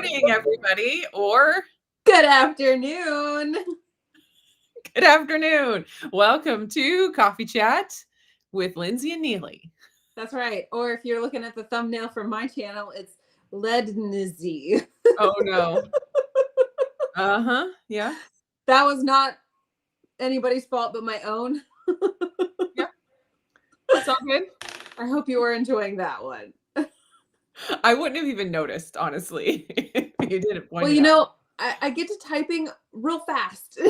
morning, everybody, or Good afternoon. good afternoon. Welcome to Coffee Chat with Lindsey and Neely. That's right. Or if you're looking at the thumbnail from my channel, it's Lindsey. Oh no. Yeah. That was not anybody's fault but my own. Yeah. It's all good. I hope you were enjoying that one. I wouldn't have even noticed, honestly, if you didn't point Well, it out. I get to typing real fast.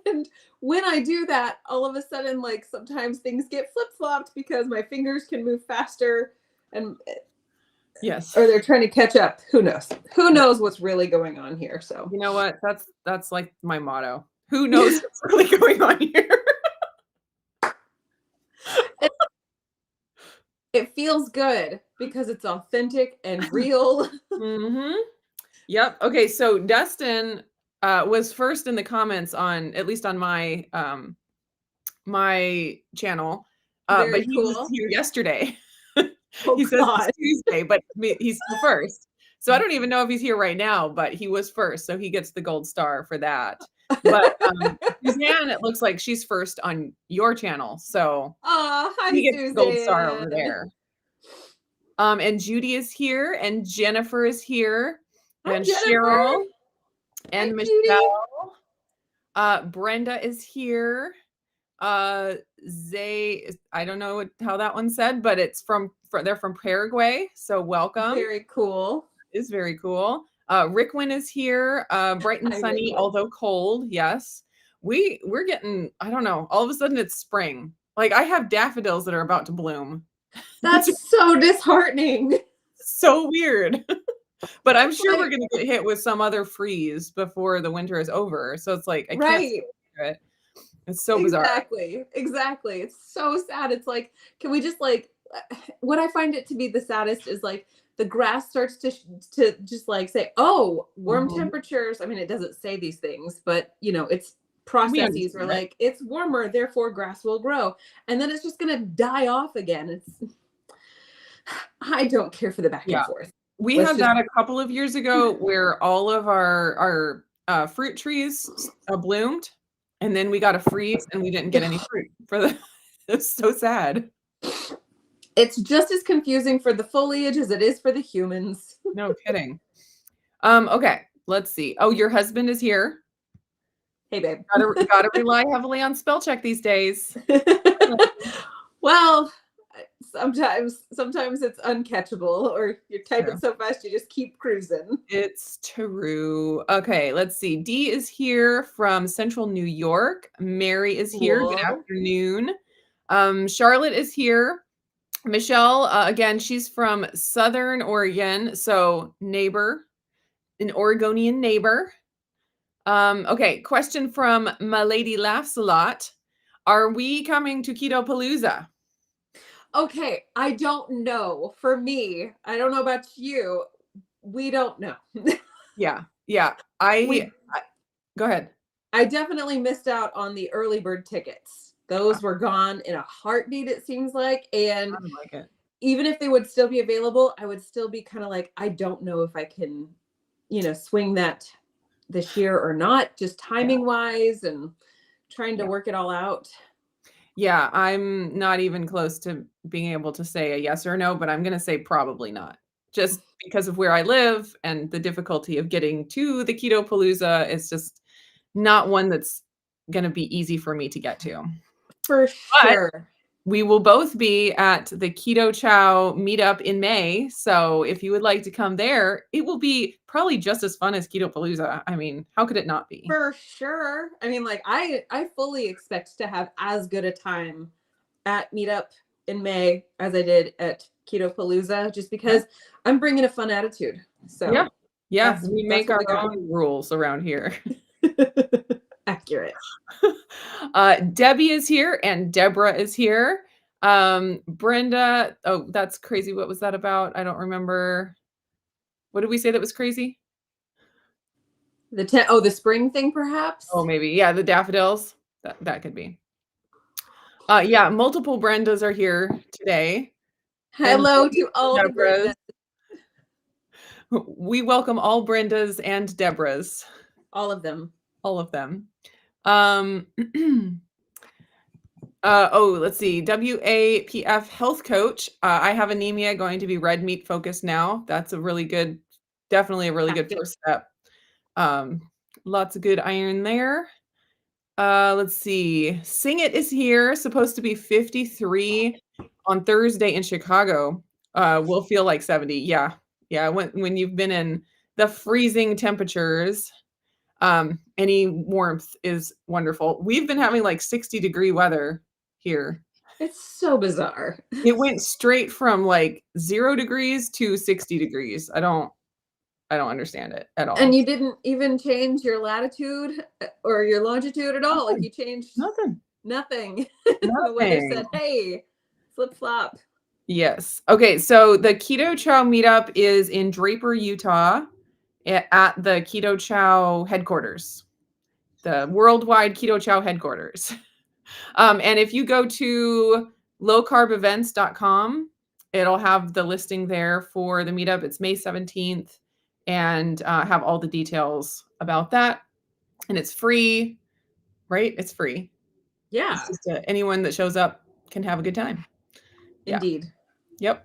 And when I do that, all of a sudden, like sometimes things get flip-flopped because my fingers can move faster and Yes. or they're trying to catch up. Who knows? Who knows what's really going on here? So You know what? That's like my motto. Who knows what's really going on here? it feels good because it's authentic and real. Mm-hmm. Yep. Okay, so Dustin was first in the comments on, at least on my my channel, Very but he was cool. here yesterday. Oh He says God. it's Tuesday, but he's still first. So I don't even know if he's here right now, but he was first, so he gets the gold star for that. But Suzanne, it looks like she's first on your channel, so Oh, hi, he gets the gold star over Suzanne. there. And Judy is here, and Jennifer is here, Hi, and Jennifer. Cheryl, and Hi, Judy. Michelle. Brenda is here. Zay, I don't know how that one said, but it's they're from Paraguay, so welcome. Very cool. It's very cool. Rickwin is here. Bright and Hi, sunny, Rickwin. although cold. Yes, we're getting. I don't know. All of a sudden, it's spring. Like I have daffodils that are about to bloom. That's so disheartening. So weird. But I'm sure we're Like, going to get hit with some other freeze before the winter is over. So it's like I can't right. see it. It's so bizarre. Exactly. It's so sad. It's like, can we just like, what I find it to be the saddest is like the grass starts to just like say, oh, warm temperatures. I mean, it doesn't say these things, but it's processes are like, it's warmer, therefore grass will grow. And then it's just going to die off again. I don't care for the back and forth. We had that a couple of years ago where all of our fruit trees bloomed, and then we got a freeze and we didn't get any fruit for the. It's so sad. It's just as confusing for the foliage as it is for the humans. No kidding. Okay, let's see. Oh, your husband is here. Hey, babe. Gotta rely heavily on spell check these days. Well, sometimes it's uncatchable, or you're typing so fast you just keep cruising. It's true. Okay, let's see. Dee is here from Central New York. Mary is here. Good afternoon. Charlotte is here. Michelle, again, she's from Southern Oregon, so neighbor, an Oregonian neighbor. Okay, question from My Lady Laughs a Lot. Are we coming to Keto Palooza? Okay, I don't know. For me, I don't know about you. We don't know. Yeah. Go ahead. I definitely missed out on the early bird tickets. Those were gone in a heartbeat, it seems like. And even if they would still be available, I would still be kind of like, I don't know if I can, swing that this year or not, just timing wise and trying to work it all out. Yeah, I'm not even close to being able to say a yes or no, but I'm going to say probably not. Just because of where I live and the difficulty of getting to the Keto Palooza, it's just not one that's going to be easy for me to get to. For sure. But we will both be at the Keto Chow meetup in May. So if you would like to come there, it will be probably just as fun as Keto Palooza. I mean, how could it not be? For sure. I mean, like I fully expect to have as good a time at meetup in May as I did at Keto Palooza, just because I'm bringing a fun attitude. So yeah, we make our own rules around here. Accurate. Debbie is here and Deborah is here. Brenda, oh, that's crazy. What was that about? I don't remember. What did we say that was crazy? The spring thing, perhaps? Oh, maybe. Yeah, the daffodils. That could be. Yeah, multiple Brendas are here today. Hello to all the Brendas. We welcome all Brendas and Debras. All of them. All of them. Let's see. WAPF health coach. I have anemia, going to be red meat focused now. That's definitely a really good first step. Lots of good iron there. Let's see. Sing It is here, supposed to be 53 on Thursday in Chicago. Will feel like 70. Yeah. Yeah. When you've been in the freezing temperatures, any warmth is wonderful. We've been having like 60-degree weather here. It's so bizarre. It went straight from like 0 degrees to 60 degrees. I don't understand it at all. And you didn't even change your latitude or your longitude at all. Like you changed nothing. The weather said, hey, flip flop. Yes. Okay. So the Keto Chow meetup is in Draper, Utah at the Keto Chow headquarters, the worldwide Keto Chow headquarters. And if you go to lowcarbevents.com, it'll have the listing there for the meetup. It's May 17th and have all the details about that. And it's free, right? It's free. Yeah. It's just anyone that shows up can have a good time. Indeed. Yeah.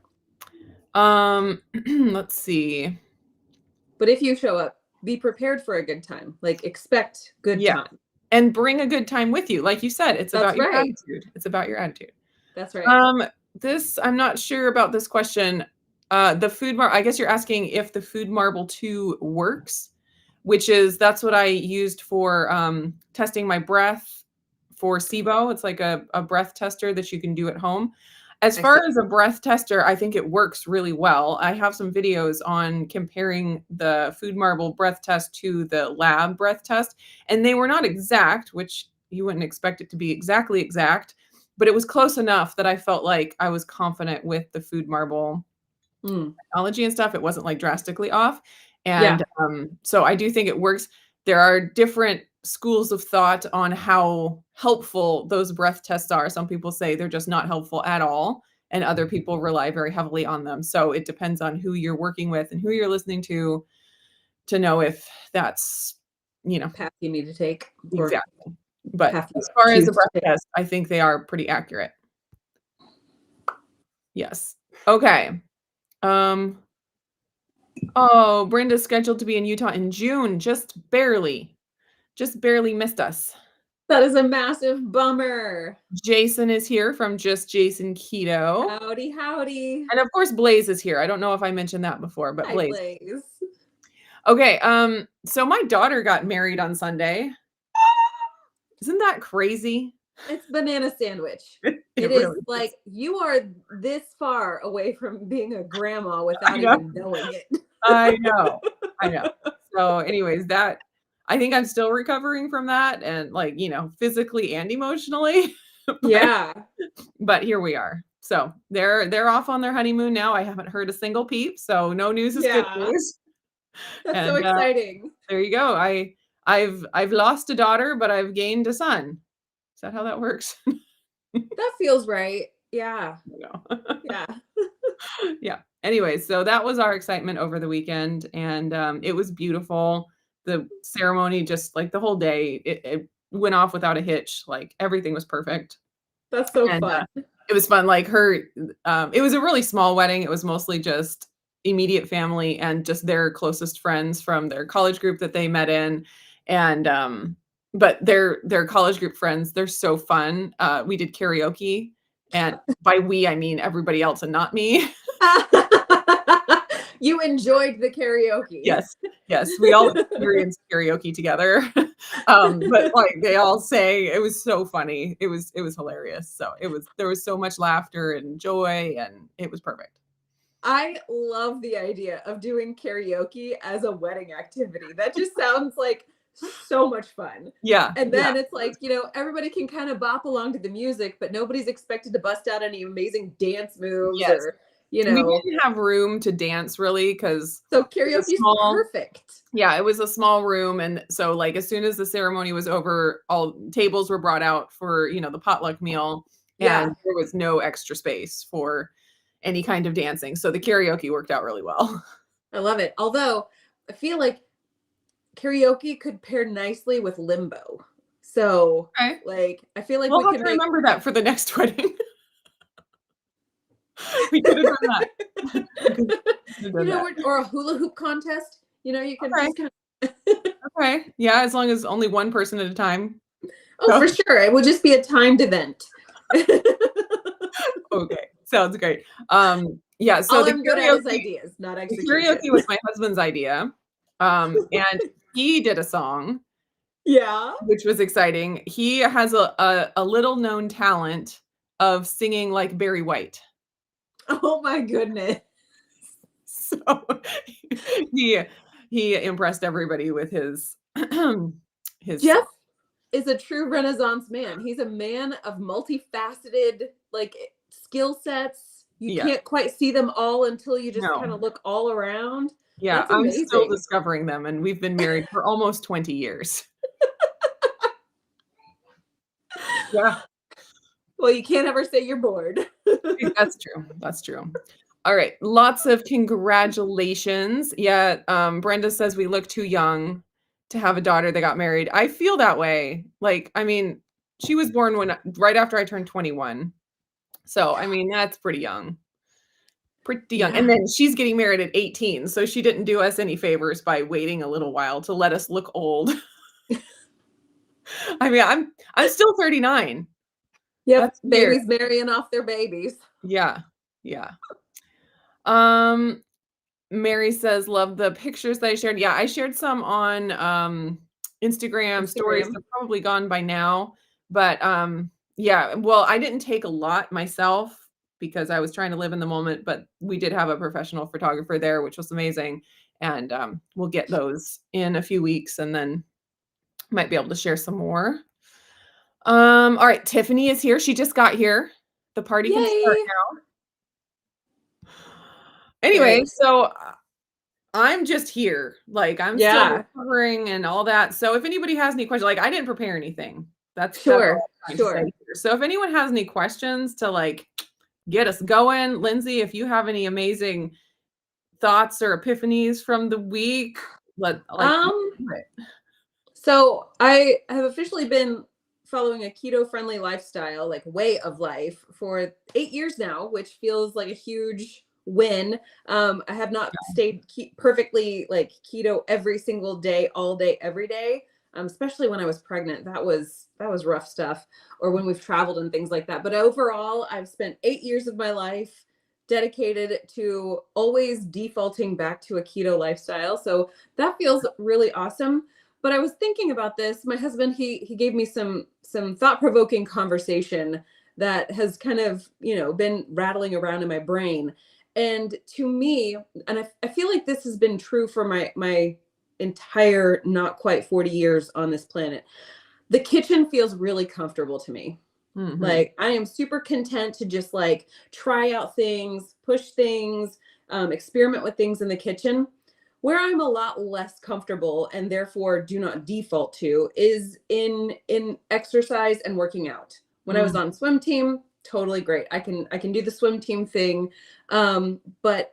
Yep. Let's see. But if you show up, be prepared for a good time. Like expect good time. And bring a good time with you. Like you said, it's about your attitude. It's about your attitude. That's right. I'm not sure about this question. The food marble, I guess you're asking if the food marble 2 works, that's what I used for testing my breath for SIBO. It's like a breath tester that you can do at home. As far as a breath tester, I think it works really well. I have some videos on comparing the food marble breath test to the lab breath test, and they were not exact, which you wouldn't expect it to be exactly exact, but it was close enough that I felt like I was confident with the food marble technology and stuff. It wasn't like drastically off. And so I do think it works. There are different schools of thought on how helpful those breath tests are. Some people say they're just not helpful at all, and other people rely very heavily on them. So it depends on who you're working with and who you're listening to know if that's, path you need to take. Exactly. But as far as the breath test, I think they are pretty accurate. Yes. Okay. Brenda's scheduled to be in Utah in June. Just barely missed us. That is a massive bummer. Jason is here from Just Jason Keto. Howdy. And of course, Blaze is here. I don't know if I mentioned that before, but Hi, Blaze. Okay. So my daughter got married on Sunday. Isn't that crazy? It's banana sandwich. It is really like you are this far away from being a grandma without even knowing it. I know. So anyways, I think I'm still recovering from that, and physically and emotionally. But here we are. So they're off on their honeymoon now. I haven't heard a single peep, so no news is good news. That's so exciting. There you go. I've lost a daughter, but I've gained a son. Is that how that works? That feels right. Yeah. Yeah. Anyway, so that was our excitement over the weekend, and it was beautiful. The ceremony, just like the whole day, it went off without a hitch. Like everything was perfect. That's so fun. It was fun. Like it was a really small wedding. It was mostly just immediate family and just their closest friends from their college group that they met in. And but their college group friends, they're so fun. We did karaoke, and by we I mean everybody else and not me. You enjoyed the karaoke. Yes, we all experienced karaoke together. But like they all say, it was so funny. It was hilarious. So there was so much laughter and joy, and it was perfect. I love the idea of doing karaoke as a wedding activity. That just sounds like so much fun. Yeah. And then it's like, everybody can kind of bop along to the music, but nobody's expected to bust out any amazing dance moves or, we didn't have room to dance really because karaoke is perfect. Yeah, it was a small room, and so like as soon as the ceremony was over, all tables were brought out for the potluck meal, and there was no extra space for any kind of dancing. So the karaoke worked out really well. I love it. Although I feel like karaoke could pair nicely with limbo. So, Okay. like, I feel like We'll we have can to make, remember that for the next wedding. We could have done that. We could have you done know, that. or a hula hoop contest. You know, you can Okay, just kind okay. Yeah, as long as only one person at a time. oh, So for sure. It would just be a timed event. okay, sounds great. Yeah, so All the I'm good at is karaoke ideas, not the execution. karaoke was my husband's idea, and he did a song, Yeah. which was exciting. He has a little known talent of singing like Barry White. Oh my goodness. So he he impressed everybody with his his Jeff song. is a true Renaissance man. He's a man of multifaceted like skill sets. You Yeah, can't quite see them all until you just kind no. of look all around. Yeah, That's I'm still amazing. discovering them, and we've been married for almost 20 years. Yeah, Well, you can't ever say you're bored. that's true, that's true. Alright, lots of congratulations. Yeah, Brenda says we look too young to have a daughter that got married. I feel that way. Like, I mean, she was born when right after I turned 21. So, I mean, that's pretty young. Pretty young, and Yeah. then she's getting married at 18, so she didn't do us any favors by waiting a little while to let us look old. I mean, I'm still 39. Yep. That's weird. Babies marrying off their babies. Yeah, yeah. Um, Mary says, "Love the pictures that I shared." Yeah, I shared some on, Instagram stories. Instagram. They're probably gone by now, but, yeah, well, I didn't take a lot myself because I was trying to live in the moment, but we did have a professional photographer there, which was amazing, and, we'll get those in a few weeks and then might be able to share some more. All right, Tiffany is here. She just got here. The party can start Yay. now. Anyway, Great. so, I'm just here. Like, I'm still Yeah. recovering and all that. So if anybody has any questions, like, I didn't prepare anything. That's all Sure. I'm trying to say Sure. here. So if anyone has any questions to, like, get us going, Lindsay, if you have any amazing thoughts or epiphanies from the week, let's Um, do it. so I have officially been following a keto-friendly lifestyle, like way of life, for 8 years now, which feels like a huge win. I have not stayed perfectly like keto every single day, all day, every day. Especially when I was pregnant, that was rough stuff, or when we've traveled and things like that. But overall, I've spent 8 years of my life dedicated to always defaulting back to a keto lifestyle. So that feels really awesome. But I was thinking about this. My husband, he gave me some thought-provoking conversation that has kind of, been rattling around in my brain. And to me, and I feel like this has been true for my entire not quite 40 years on this planet. The kitchen feels really comfortable to me. Mhm. Like, I am super content to just like try out things, push things, experiment with things in the kitchen. Where I'm a lot less comfortable and therefore do not default to is in exercise and working out. When I was Mm, on swim team, totally great. I can do the swim team thing, but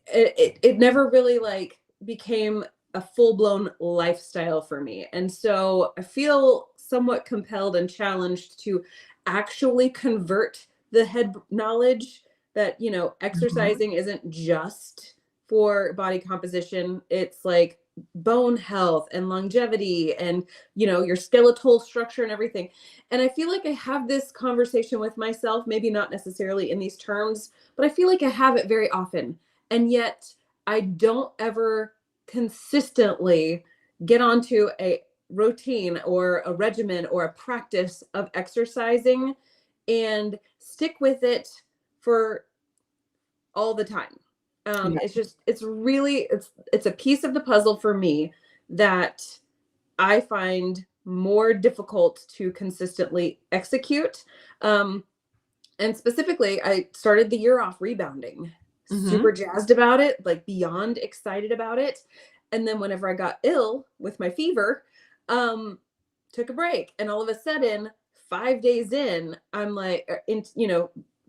it never really like became a full-blown lifestyle for me. And so I feel somewhat compelled and challenged to actually convert the head knowledge that, mhm. exercising isn't just for body composition. It's like bone health and longevity and, your skeletal structure and everything. And I feel like I have this conversation with myself, maybe not necessarily in these terms, but I feel like I have it very often. And yet I don't ever consistently get onto a routine or a regimen or a practice of exercising and stick with it for all the time. Yeah. It's a piece of the puzzle for me that I find more difficult to consistently execute. Um, and specifically, I started the year off rebounding, super Mhm. jazzed about it, like beyond excited about it. And then whenever I got ill with my fever, um, took a break. And all of a sudden, 5 days in, I'm like,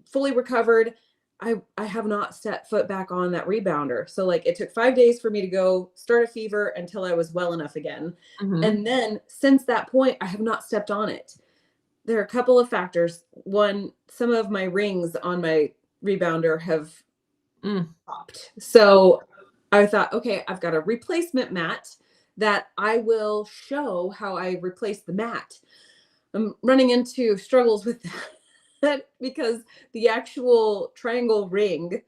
fully recovered. I have not set foot back on that rebounder. So like it took 5 days for me to go start a fever until I was well enough again. Mhm. And then since that point, I have not stepped on it. There are a couple of factors. One, some of my rings on my rebounder have Mm. popped. So I thought, okay, I've got a replacement mat that I will show how I replace the mat. I'm running into struggles with that because the actual triangle ring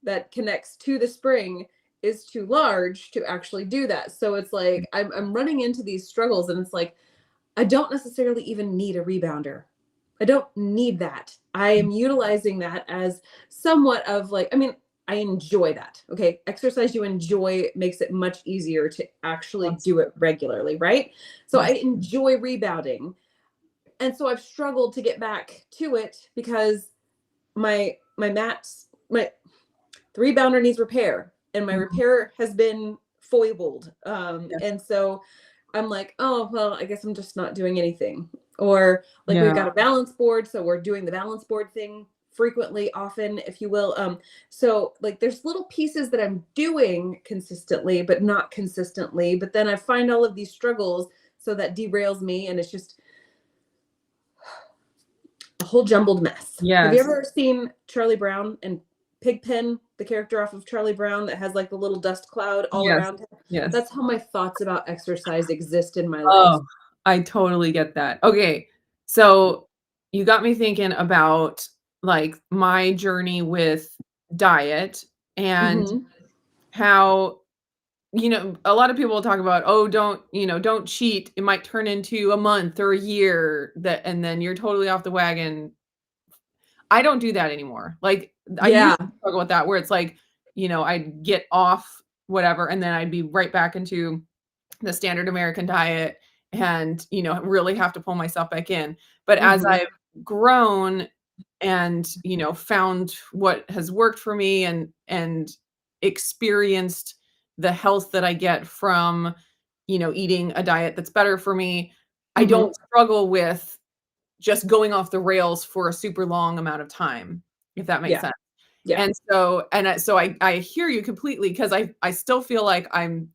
that connects to the spring is too large to actually do that. So it's like I'm running into these struggles, and it's like I don't necessarily even need a rebounder. I don't need that. I am utilizing that as somewhat of like, I mean, I enjoy that. Okay. Exercise you enjoy makes it much easier to actually Yes. do it regularly, right? So I Yes. enjoy rebounding. And so I've struggled to get back to it because my mats, my the rebounder needs repair, and my Mhm. repair has been foibled. Yes. And so I'm like, oh, well, I guess I'm just not doing anything. Or like we've Yeah. got a balance board, so we're doing the balance board thing frequently, often, if you will. So like there's little pieces that I'm doing consistently, but not consistently. But then I find all of these struggles, so that derails me, and it's just a whole jumbled mess. Have you Yes. ever seen Charlie Brown and Pigpen, the character off of Charlie Brown that has like the little dust cloud all Yes. around him? Yes. That's how my thoughts about exercise exist in my life. Oh, I totally get that. Okay. So you got me thinking about like my journey with diet and Hmm. how, a lot of people will talk about, oh, don't cheat. It might turn into a month or a year and then you're totally off the wagon. I don't do that anymore. Like I Yeah. used to struggle with that where it's like, I'd get off whatever and then I'd be right back into the standard American diet and, really have to pull myself back in. But as Hmm. I've grown and, found what has worked for me and experienced the health that I get from, eating a diet that's better for me, I Hmm. don't struggle with just going off the rails for a super long amount of time, if that makes Yeah. sense. Yeah. And so I hear you completely because I still feel like I'm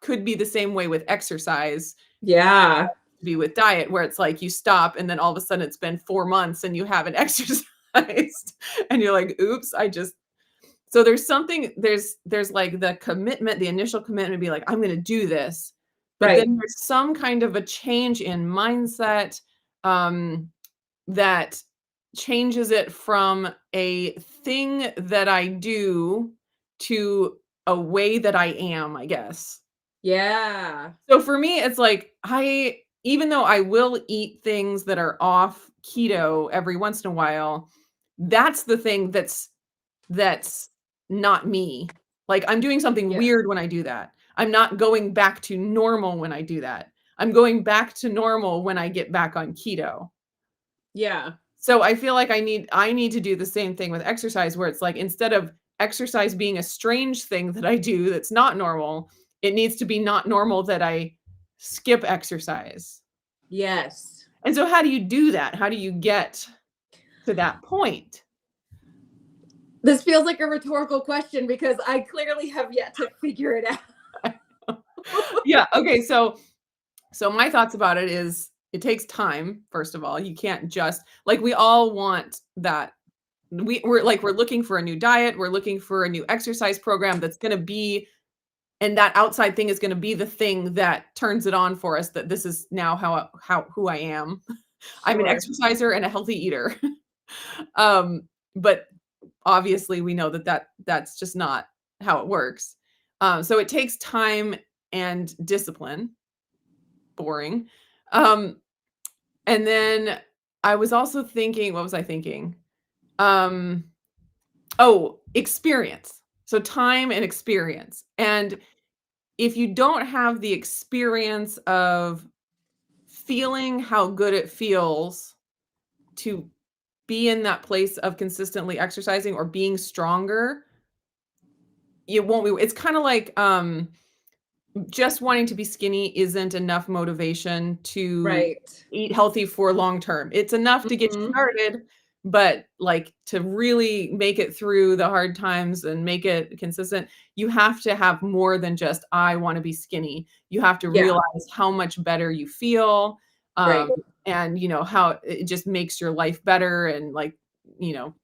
could be the same way with exercise, Yeah. be with diet, where it's like you stop and then all of a sudden it's been 4 months and you haven't exercised and you're like, "Oops, I just." So there's like the commitment, the initial commitment to be like, "I'm gonna do this." But Right. then there's some kind of a change in mindset, um, that changes it from a thing that I do to a way that I am, I guess. Yeah. So for me, it's like even though I will eat things that are off keto every once in a while, that's the thing that's not me. Like I'm doing something Yeah. weird when I do that. I'm not going back to normal when I do that. I'm going back to normal when I get back on keto. Yeah. So I feel like I need to do the same thing with exercise where it's like instead of exercise being a strange thing that I do that's not normal, it needs to be not normal that I skip exercise. Yes. And so how do you do that? How do you get to that point? This feels like a rhetorical question because I clearly have yet to figure it out. Yeah, okay, so my thoughts about it is it takes time, first of all. You can't just like we all want that we're looking for a new diet, we're looking for a new exercise program that's going to be and that outside thing is gonna be the thing that turns it on for us that this is now how who I am. I'm an Sure. exerciser and a healthy eater. But obviously we know that's just not how it works. So it takes time and discipline. Boring. Um, and then I was also thinking, what was I thinking? Um, oh, experience. So time and experience. And if you don't have the experience of feeling how good it feels to be in that place of consistently exercising or being stronger, it won't be it's kinda like, just wanting to be skinny isn't enough motivation to Right. eat healthy for long term. It's enough to get you Mhm. started, but like to really make it through the hard times and make it consistent, you have to have more than just, I want to be skinny. You have to Yeah. realize how much better you feel. Right. And you know, how it just makes your life better and like, you know,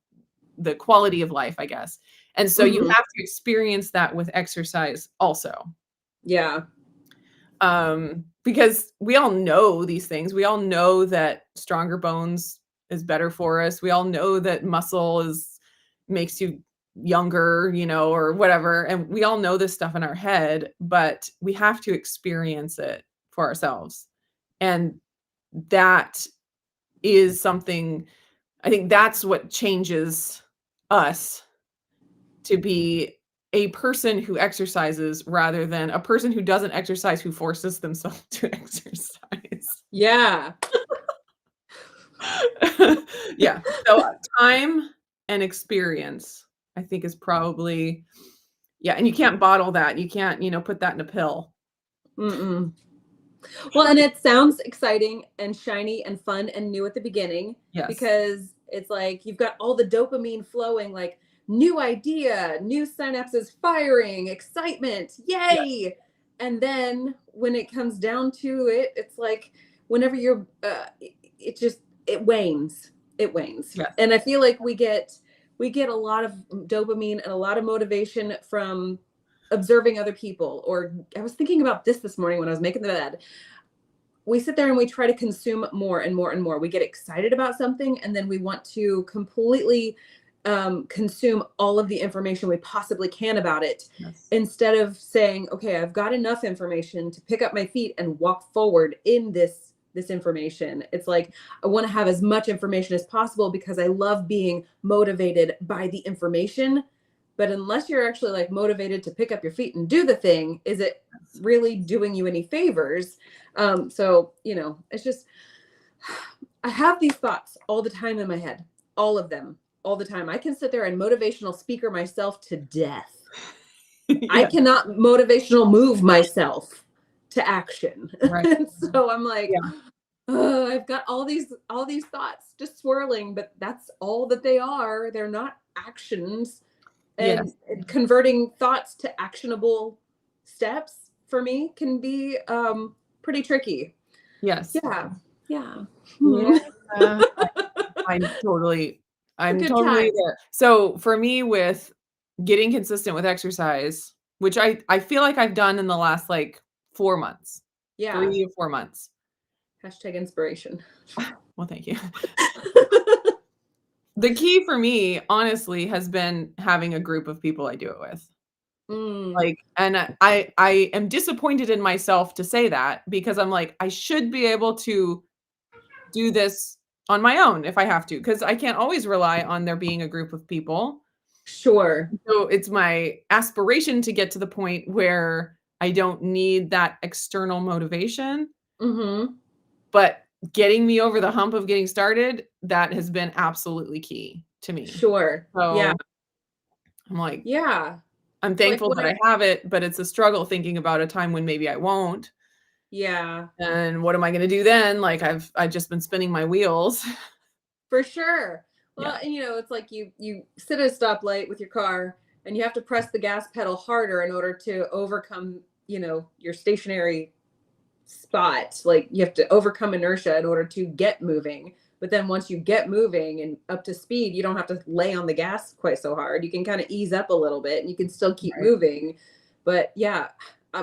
the quality of life, I guess. And so you Mhm. have to experience that with exercise also. Yeah. Because we all know these things. We all know that stronger bones is better for us. We all know that muscle is makes you younger, you know, or whatever. And we all know this stuff in our head, but we have to experience it for ourselves. And that is something, I think that's what changes us to be a person who exercises rather than a person who doesn't exercise who forces themselves to exercise. Yeah. Yeah. So, time and experience, I think is probably, yeah, and you can't bottle that. You can't, you know, put that in a pill. Mm-mm. Well, and it sounds exciting and shiny and fun and new at the beginning Yes. because it's like you've got all the dopamine flowing, like new idea, new synapses firing, excitement, Yes. yay. And then when it comes down to it, it's like whenever you're, it just, it wanes. It wanes. Yes. And I feel like we get a lot of dopamine and a lot of motivation from observing other people. Or I was thinking about this morning when I was making the bed. We sit there and we try to consume more and more and more. We get excited about something and then we want to completely consume all of the information we possibly can about it Yes. instead of saying, okay, I've got enough information to pick up my feet and walk forward in this information. It's like I want to have as much information as possible because I love being motivated by the information. But unless you're actually like motivated to pick up your feet and do the thing, is it really doing you any favors? So, it's just, I have these thoughts all the time in my head, all of them, all the time. I can sit there and motivational speaker myself to death. I Yeah. cannot motivational move myself to action. Right. And so I'm like, Yeah. I've got all these thoughts just swirling, but that's all that they are. They're not actions. And Yes. converting thoughts to actionable steps for me can be pretty tricky. Yes. Yeah. Yeah. Yeah. Hmm. I'm totally A I'm good totally time. there. So, for me with getting consistent with exercise, which I feel like I've done in the last, like, 4 months, Yeah. 3 to 4 months. Hashtag inspiration. Well, thank you. The key for me, honestly, has been having a group of people I do it with. Mm, Like, and I am disappointed in myself to say that because I'm like, I should be able to do this on my own if I have to, because I can't always rely on there being a group of people. sure. So it's my aspiration to get to the point where I don't need that external motivation, Mm-hmm. but getting me over the hump of getting started, that has been absolutely key to me. Sure. Yeah. So I'm like, Yeah. I'm Like thankful that what? I have it, but it's a struggle thinking about a time when maybe I won't. Yeah. And what am I gonna do then? Like I've just been spinning my wheels. For sure. Yeah. Well, and it's like you sit at a stoplight with your car and you have to press the gas pedal harder in order to overcome, your stationary spot. Like you have to overcome inertia in order to get moving. But then once you get moving and up to speed, you don't have to lay on the gas quite so hard. You can kind of ease up a little bit and you can still keep Right. moving. But yeah,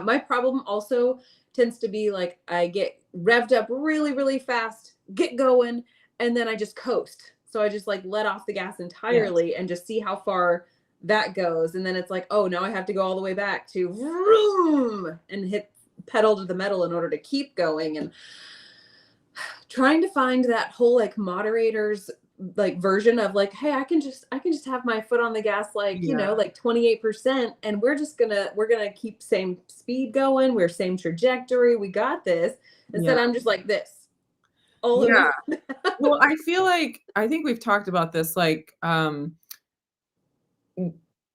my problem also tends to be like I get revved up really, really fast, get going, and then I just coast. So I just like let off the gas Yes. entirely and just see how far that goes. And then it's like, oh, now I have to go all the way back to vroom and hit pedal to the metal in order to keep going. And trying to find that whole like moderators like version of like, hey, I can just have my foot on the gas, like Yeah. like 28%, and we're gonna keep same speed going, we're same trajectory, we got this. Yeah. Instead I'm just like this all the Yeah. way. Well, I feel like I think we've talked about this, like,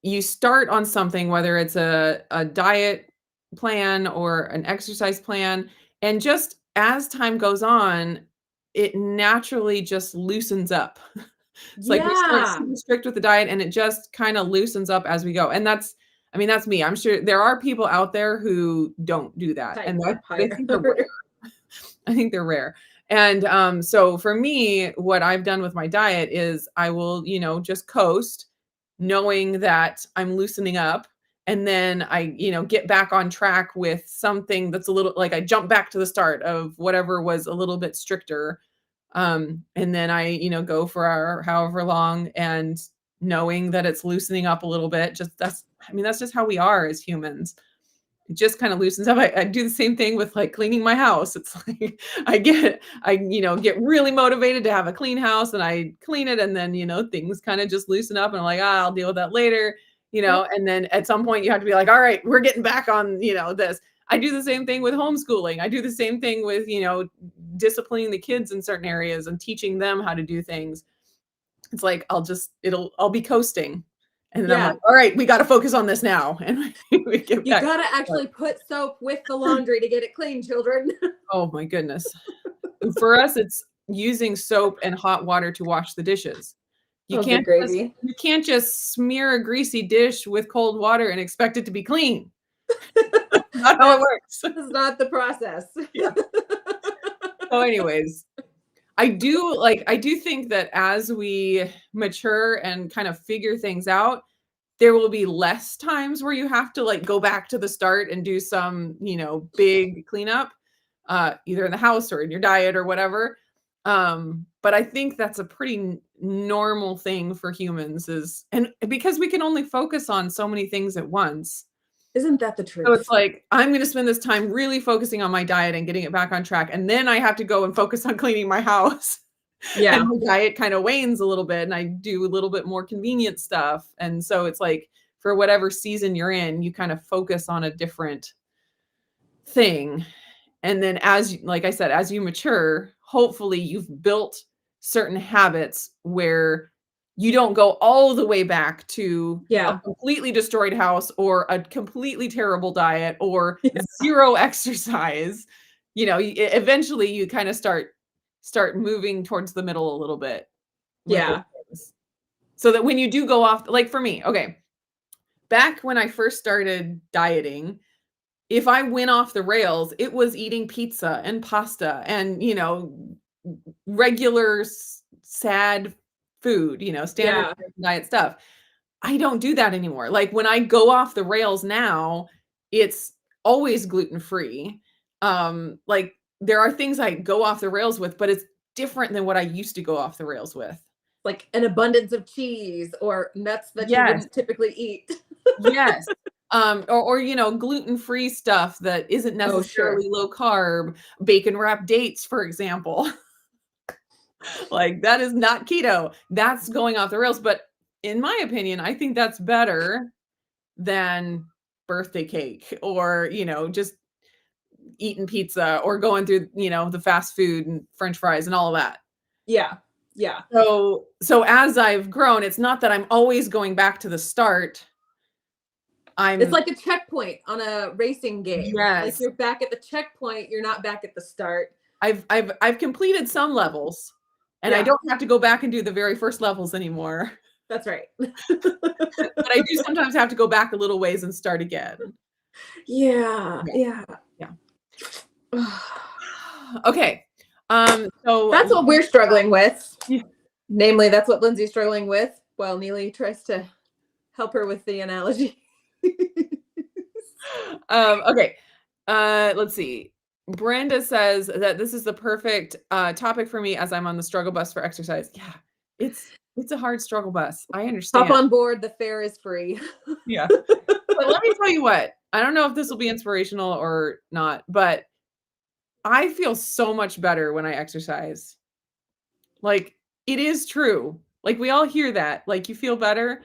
you start on something, whether it's a diet plan or an exercise plan, and just as time goes on, it naturally just loosens up. It's like we start Yeah. super strict with the diet and it just kind of loosens up as we go. And that's, I mean, that's me. I'm sure there are people out there who don't do that. And Tighten up I think they're higher. rare. I think they're rare. And so for me, what I've done with my diet is I will, just coast knowing that I'm loosening up. And then I, get back on track with something that's a little like I jump back to the start of whatever was a little bit stricter. And then I, go for however long and knowing that it's loosening up a little bit. That's just how we are as humans. It just kind of loosens up. I do the same thing with like cleaning my house. It's like I get really motivated to have a clean house and I clean it and then, things kind of just loosen up and I'm like, I'll deal with that later, Yep. and then at some point you have to be like, all right, we're getting back on, this. I do the same thing with homeschooling. I do the same thing with, disciplining the kids in certain areas and teaching them how to do things. It's like I'll be coasting. And then I'm Yeah. like, all right, we got to focus on this now. And we get You back. gotta actually put soap with the laundry to get it clean, children. Oh my goodness. For us, it's using soap and hot water to wash the dishes. You Oh, good can't just gravy. you can't just smear a greasy dish with cold water and expect it to be clean. Not how it works. That's not the process. Yeah. So anyways, I do think that as we mature and kind of figure things out, there will be less times where you have to like go back to the start and do some, big cleanup, either in the house or in your diet or whatever. But I think that's a pretty normal thing for humans and because we can only focus on so many things at once. Isn't that the So it's truth? like, I'm going to spend this time really focusing on my diet and getting it back on track. And then I have to go and focus on cleaning my house. And Yeah. my diet kind of wanes a little bit and I do a little bit more convenient stuff. And so it's like for whatever season you're in, you kind of focus on a different thing. And then like I said, as you mature, hopefully you've built certain habits where you don't go all the way back to a Yeah. completely destroyed house or a completely terrible diet or Yeah. zero exercise. Eventually you kind of start moving towards the middle a little bit with those Yeah. things. So that when you do go off, like for me, okay, back when I first started dieting, if I went off the rails, it was eating pizza and pasta and, regular sad food, standard Yeah. diet stuff. I don't do that anymore. Like when I go off the rails now, it's always gluten-free. Like there are things I go off the rails with, but it's different than what I used to go off the rails with. Like an abundance of cheese or nuts that you Yes. wouldn't typically eat. Yes. Or gluten-free stuff that isn't Oh, sure. necessarily low carb, bacon wrapped dates, for example. Like that is not keto. That's going off the rails. But in my opinion, I think that's better than birthday cake or, just eating pizza or going through, the fast food and French fries and all of that. Yeah. Yeah. So as I've grown, it's not that I'm always going back to the start. It's I'm like a checkpoint on a racing game. Like Yes. you're back at the checkpoint, you're not back at the start. I've completed some levels and I Yeah, don't have to go back and do the very first levels anymore. that's right. But I do sometimes have to go back a little ways and start again. Yeah, Yeah. yeah. Yeah. Okay. So That's what we're struggling with. Yeah. Namely, that's what Lindsay's struggling with while Neely tries to help her with the analogy. Okay. Let's see. Brenda says that this is the perfect topic for me as I'm on the struggle bus for exercise. Yeah, it's a hard struggle bus. I Hop understand. on board, the fare is free. Yeah. But let me tell you what, I don't know if this will be inspirational or not, but I feel so much better when I exercise. Like, it is true. Like, we all hear that. Like, you feel better.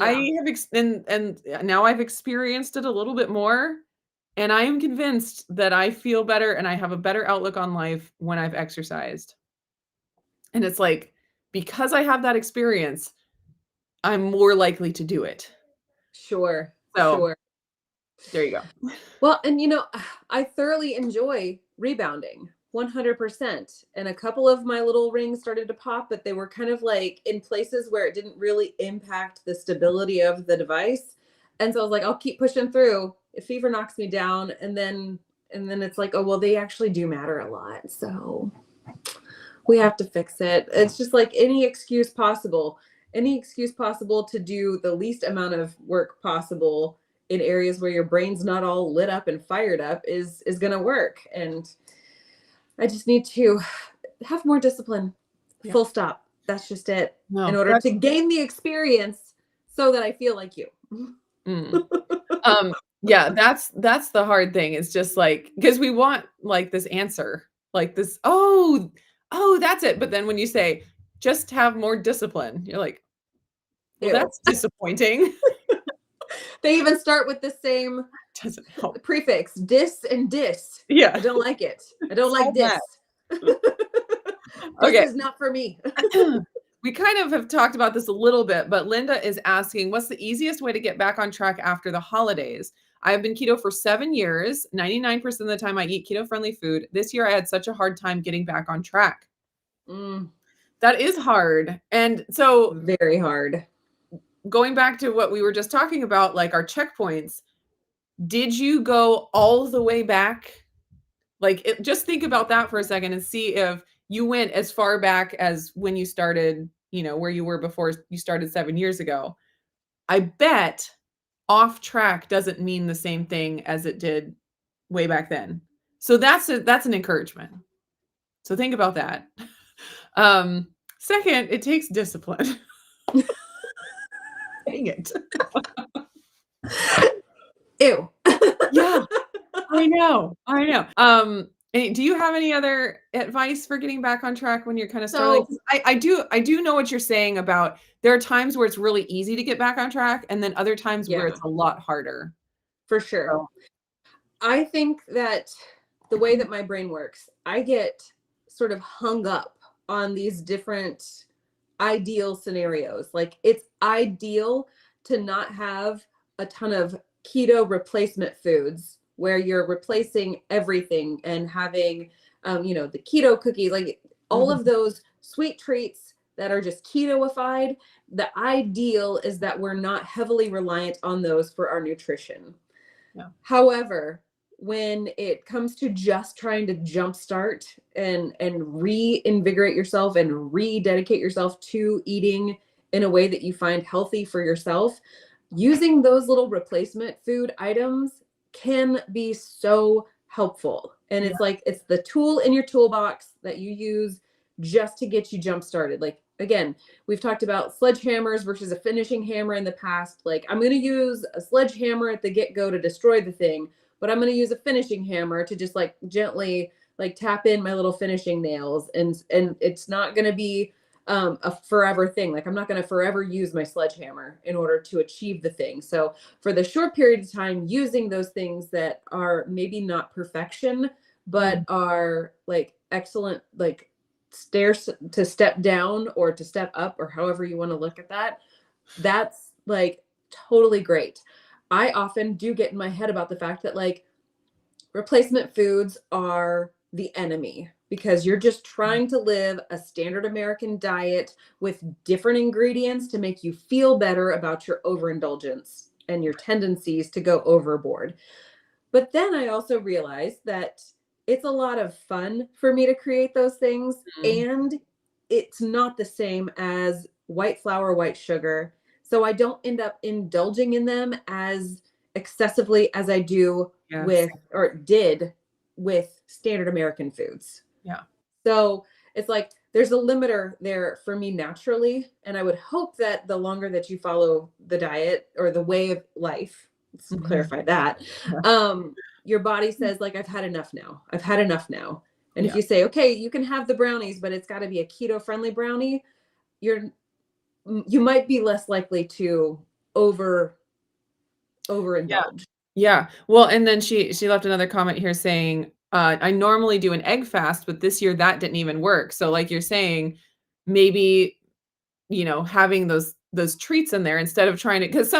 I Yeah, have and now I've experienced it a little bit more, and I am convinced that I feel better and I have a better outlook on life when I've exercised. And it's like, because I have that experience, I'm more likely to do it. sure, So, sure. there you go. Well, and I thoroughly enjoy rebounding. 100%. And a couple of my little rings started to pop, but they were kind of like in places where it didn't really impact the stability of the device. And so I was like, I'll keep pushing through. If fever knocks me down, and then it's like, oh well, they actually do matter a lot. So we have to fix it. It's just like any excuse possible to do the least amount of work possible in areas where your brain's not all lit up and fired up is going to work. And I just need to have more discipline. Yeah. Full stop. That's just it. No, in order to gain the experience so that I feel like you. Yeah, that's the hard thing. It's just like, because we want like this answer, like this, oh, that's it. But then when you say just have more discipline, you're like, well, that's disappointing. They even start with the same prefix, dis and dis. Yeah. I don't like it. I don't like this. Okay. This is not for me. We kind of have talked about this a little bit, but Linda is asking, what's the easiest way to get back on track after the holidays? I have been keto for 7 years. 99% of the time I eat keto-friendly food. This year I had such a hard time getting back on track. That is hard. And so very hard. Going back to what we were just talking about, like our checkpoints, did you go all the way back? Like, just think about that for a second and see if you went as far back as when you started, where you were before you started 7 years ago. I bet off track doesn't mean the same thing as it did way back then. So that's an encouragement. So think about that. Second, it takes discipline. Dang it. Ew. Yeah, I know. Do you have any other advice for getting back on track when you're kind of struggling? I do know what you're saying about there are times where it's really easy to get back on track, and then other times where it's a lot harder. For sure. So. I think that the way that my brain works, I get sort of hung up on these different ideal scenarios. Like, it's ideal to not have a ton of keto replacement foods where you're replacing everything and having, the keto cookie, like all of those sweet treats that are just ketoified. The ideal is that we're not heavily reliant on those for our nutrition. Yeah. However, when it comes to just trying to jumpstart and reinvigorate yourself and rededicate yourself to eating in a way that you find healthy for yourself, using those little replacement food items can be so helpful. And it's like, it's the tool in your toolbox that you use just to get you jump started. Like, again, we've talked about sledgehammers versus a finishing hammer in the past. Like, I'm going to use a sledgehammer at the get-go to destroy the thing, but I'm going to use a finishing hammer to just like gently like tap in my little finishing nails. And it's not going to be a forever thing. Like, I'm not going to forever use my sledgehammer in order to achieve the thing. So for the short period of time, using those things that are maybe not perfection, but are like excellent, like stairs to step down or to step up, or however you want to look at that, that's like totally great. I often do get in my head about the fact that like replacement foods are the enemy, because you're just trying to live a standard American diet with different ingredients to make you feel better about your overindulgence and your tendencies to go overboard. But then I also realized that it's a lot of fun for me to create those things, and it's not the same as white flour, white sugar. So I don't end up indulging in them as excessively as I do did with standard American foods. Yeah. So it's like there's a limiter there for me naturally. And I would hope that the longer that you follow the diet or the way of life, let's clarify that, your body says like, I've had enough now. And if you say, okay, you can have the brownies, but it's got to be a keto friendly brownie, you might be less likely to overindulge. Yeah. Well, and then she left another comment here saying, I normally do an egg fast, but this year that didn't even work. So like you're saying, maybe, having those treats in there instead of trying to, because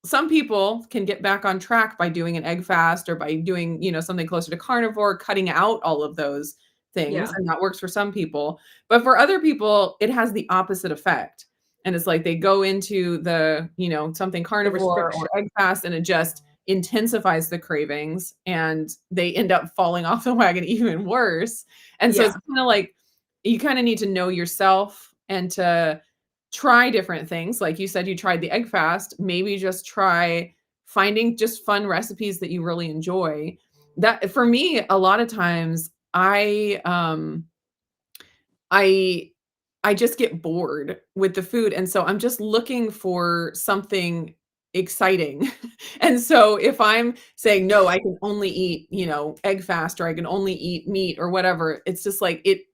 some people can get back on track by doing an egg fast or by doing, something closer to carnivore, cutting out all of those things, Yeah. and that works for some people. But for other people, it has the opposite effect. And it's like they go into the, something The carnivore restriction. or egg fast, and it just intensifies the cravings, and they end up falling off the wagon even worse. And so Yeah. it's kind of like you kind of need to know yourself and to try different things. Like you said, you tried the egg fast, maybe just try finding just fun recipes that you really enjoy. That for me, a lot of times I I just get bored with the food, and so I'm just looking for something exciting. And so if I'm saying, "No, I can only eat, egg fast, or I can only eat meat," or whatever, it's just like it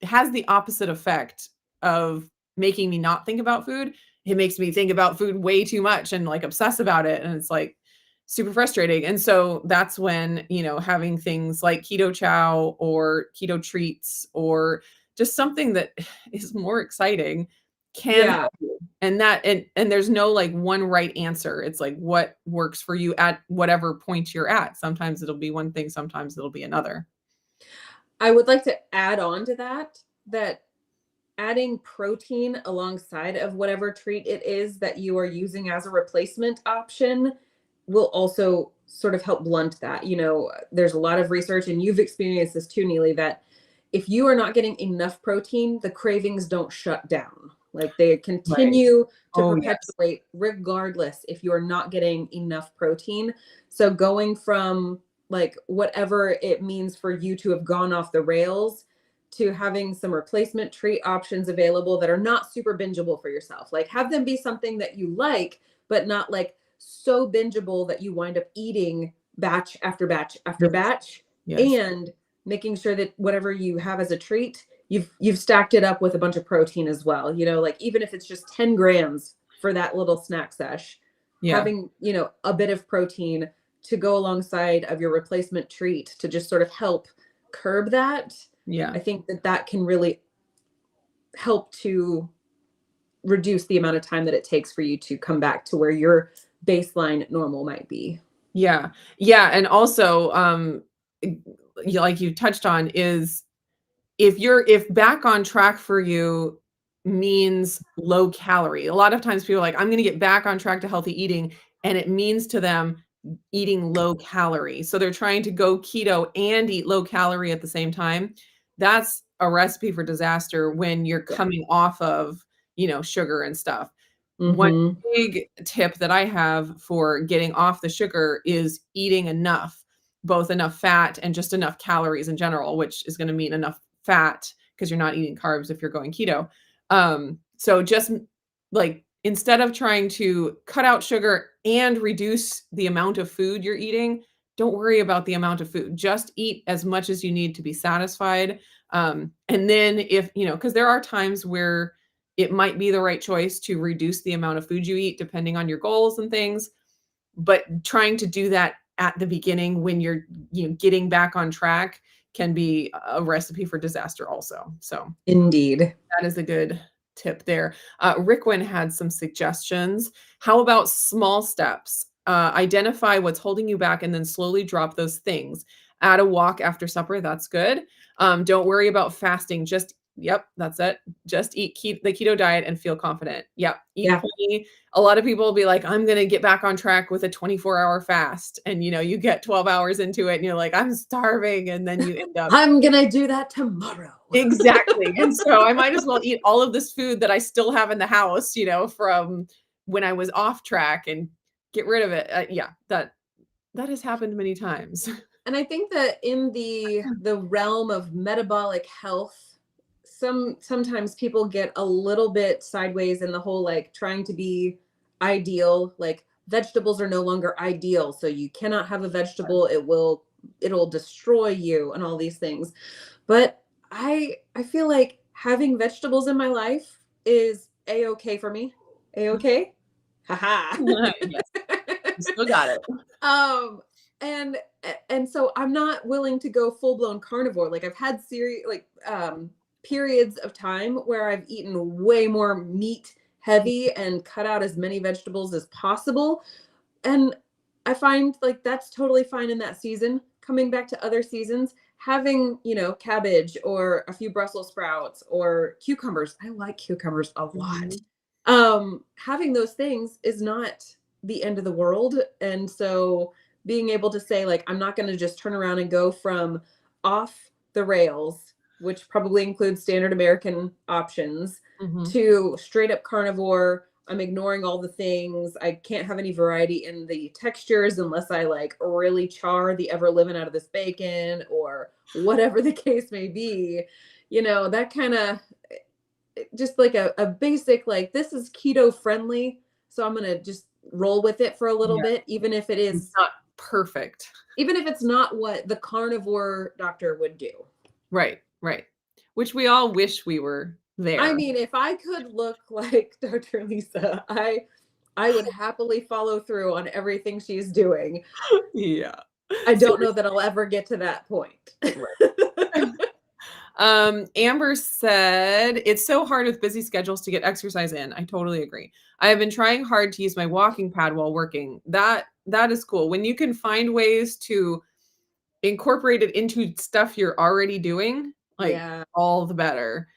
has the opposite effect of making me not think about food. It makes me think about food way too much and, like, obsess about it, and it's, like, super frustrating. And so that's when, having things like keto chow or keto treats or just something that is more exciting can Yeah. help you. And there's no, like, one right answer. It's like what works for you at whatever point you're at. Sometimes it'll be one thing, sometimes it'll be another. I would like to add on to that adding protein alongside of whatever treat it is that you are using as a replacement option will also sort of help blunt that. There's a lot of research, and you've experienced this too, Neely, that if you are not getting enough protein, the cravings don't shut down. Like they Right. continue to Oh, yes. perpetuate regardless if you are not getting enough protein. So going from like whatever it means for you to have gone off the rails to having some replacement treat options available that are not super bingeable for yourself. Like have them be something that you like, but not like so bingeable that you wind up eating batch after batch after Yes. batch, Yes. and making sure that whatever you have as a treat, you've stacked it up with a bunch of protein as well. Like even if it's just 10 grams for that little snack sesh, Yeah. having, a bit of protein to go alongside of your replacement treat to just sort of help curb that. Yeah. I think that can really help to reduce the amount of time that it takes for you to come back to where your baseline normal might be. Yeah. Yeah, and also, like you touched on, is if back on track for you means low calorie. A lot of times people are like, "I'm gonna get back on track to healthy eating," and it means to them eating low calorie. So they're trying to go keto and eat low calorie at the same time. That's a recipe for disaster when you're Yeah. coming off of, sugar and stuff. One Mhm. big tip that I have for getting off the sugar is eating enough, both enough fat and just enough calories in general, which is gonna mean enough fat because you're not eating carbs if you're going keto. So just like instead of trying to cut out sugar and reduce the amount of food you're eating, don't worry about the amount of food. Just eat as much as you need to be satisfied. And then if, because there are times where it might be the right choice to reduce the amount of food you eat depending on your goals and things, but trying to do that at the beginning when you're, getting back on track can be a recipe for disaster also. So Indeed. that is a good tip there. Rickwin had some suggestions. How about small steps? Identify what's holding you back and then slowly drop those things. Add a walk after supper. That's good. Don't worry about fasting. Yep, that's it. Just eat the keto diet and feel confident. Yep, eat Yeah. plenty. A lot of people will be like, I'm going to get back on track with a 24-hour fast. And, you get 12 hours into it and you're like, I'm starving. And then you end up I'm gonna do that tomorrow. exactly, and so I might as well eat all of this food that I still have in the house, from when I was off track and get rid of it. Yeah, that has happened many times. And I think that in the realm of metabolic health, sometimes people get a little bit sideways in the whole like trying to be ideal. Like vegetables are no longer ideal, so you cannot have a vegetable. It'll destroy you and all these things. But I feel like having vegetables in my life is a-okay for me. A-okay? Haha. Yes, you still got it. um and and so I'm not willing to go full blown carnivore. Like I've had periods of time where I've eaten way more meat heavy and cut out as many vegetables as possible. And I find like that's totally fine in that season coming back to other seasons, having, cabbage or a few Brussels sprouts or cucumbers. I like cucumbers a lot. Mhm. Having those things is not the end of the world. And so being able to say, like, I'm not going to just turn around and go from off the rails, which probably includes standard American options, Mhm. to straight up carnivore. I'm ignoring all the things. I can't have any variety in the textures unless I like really char the ever living out of this bacon or whatever the case may be. That kind of just like a basic, like, this is keto friendly. So I'm going to just roll with it for a little Yeah, bit, even if it's not perfect. it's not what the carnivore doctor would do. Right, right. Which we all wish we were I there. mean, if I could look like Dr. Lisa, I would happily follow through on everything she's doing. Yeah. I don't know that I'll ever get to that point. Right. Amber said, it's so hard with busy schedules to get exercise in. I totally agree. I have been trying hard to use my walking pad while working. That is cool. When you can find ways to incorporate it into stuff you're already doing, like, Yeah. all the better.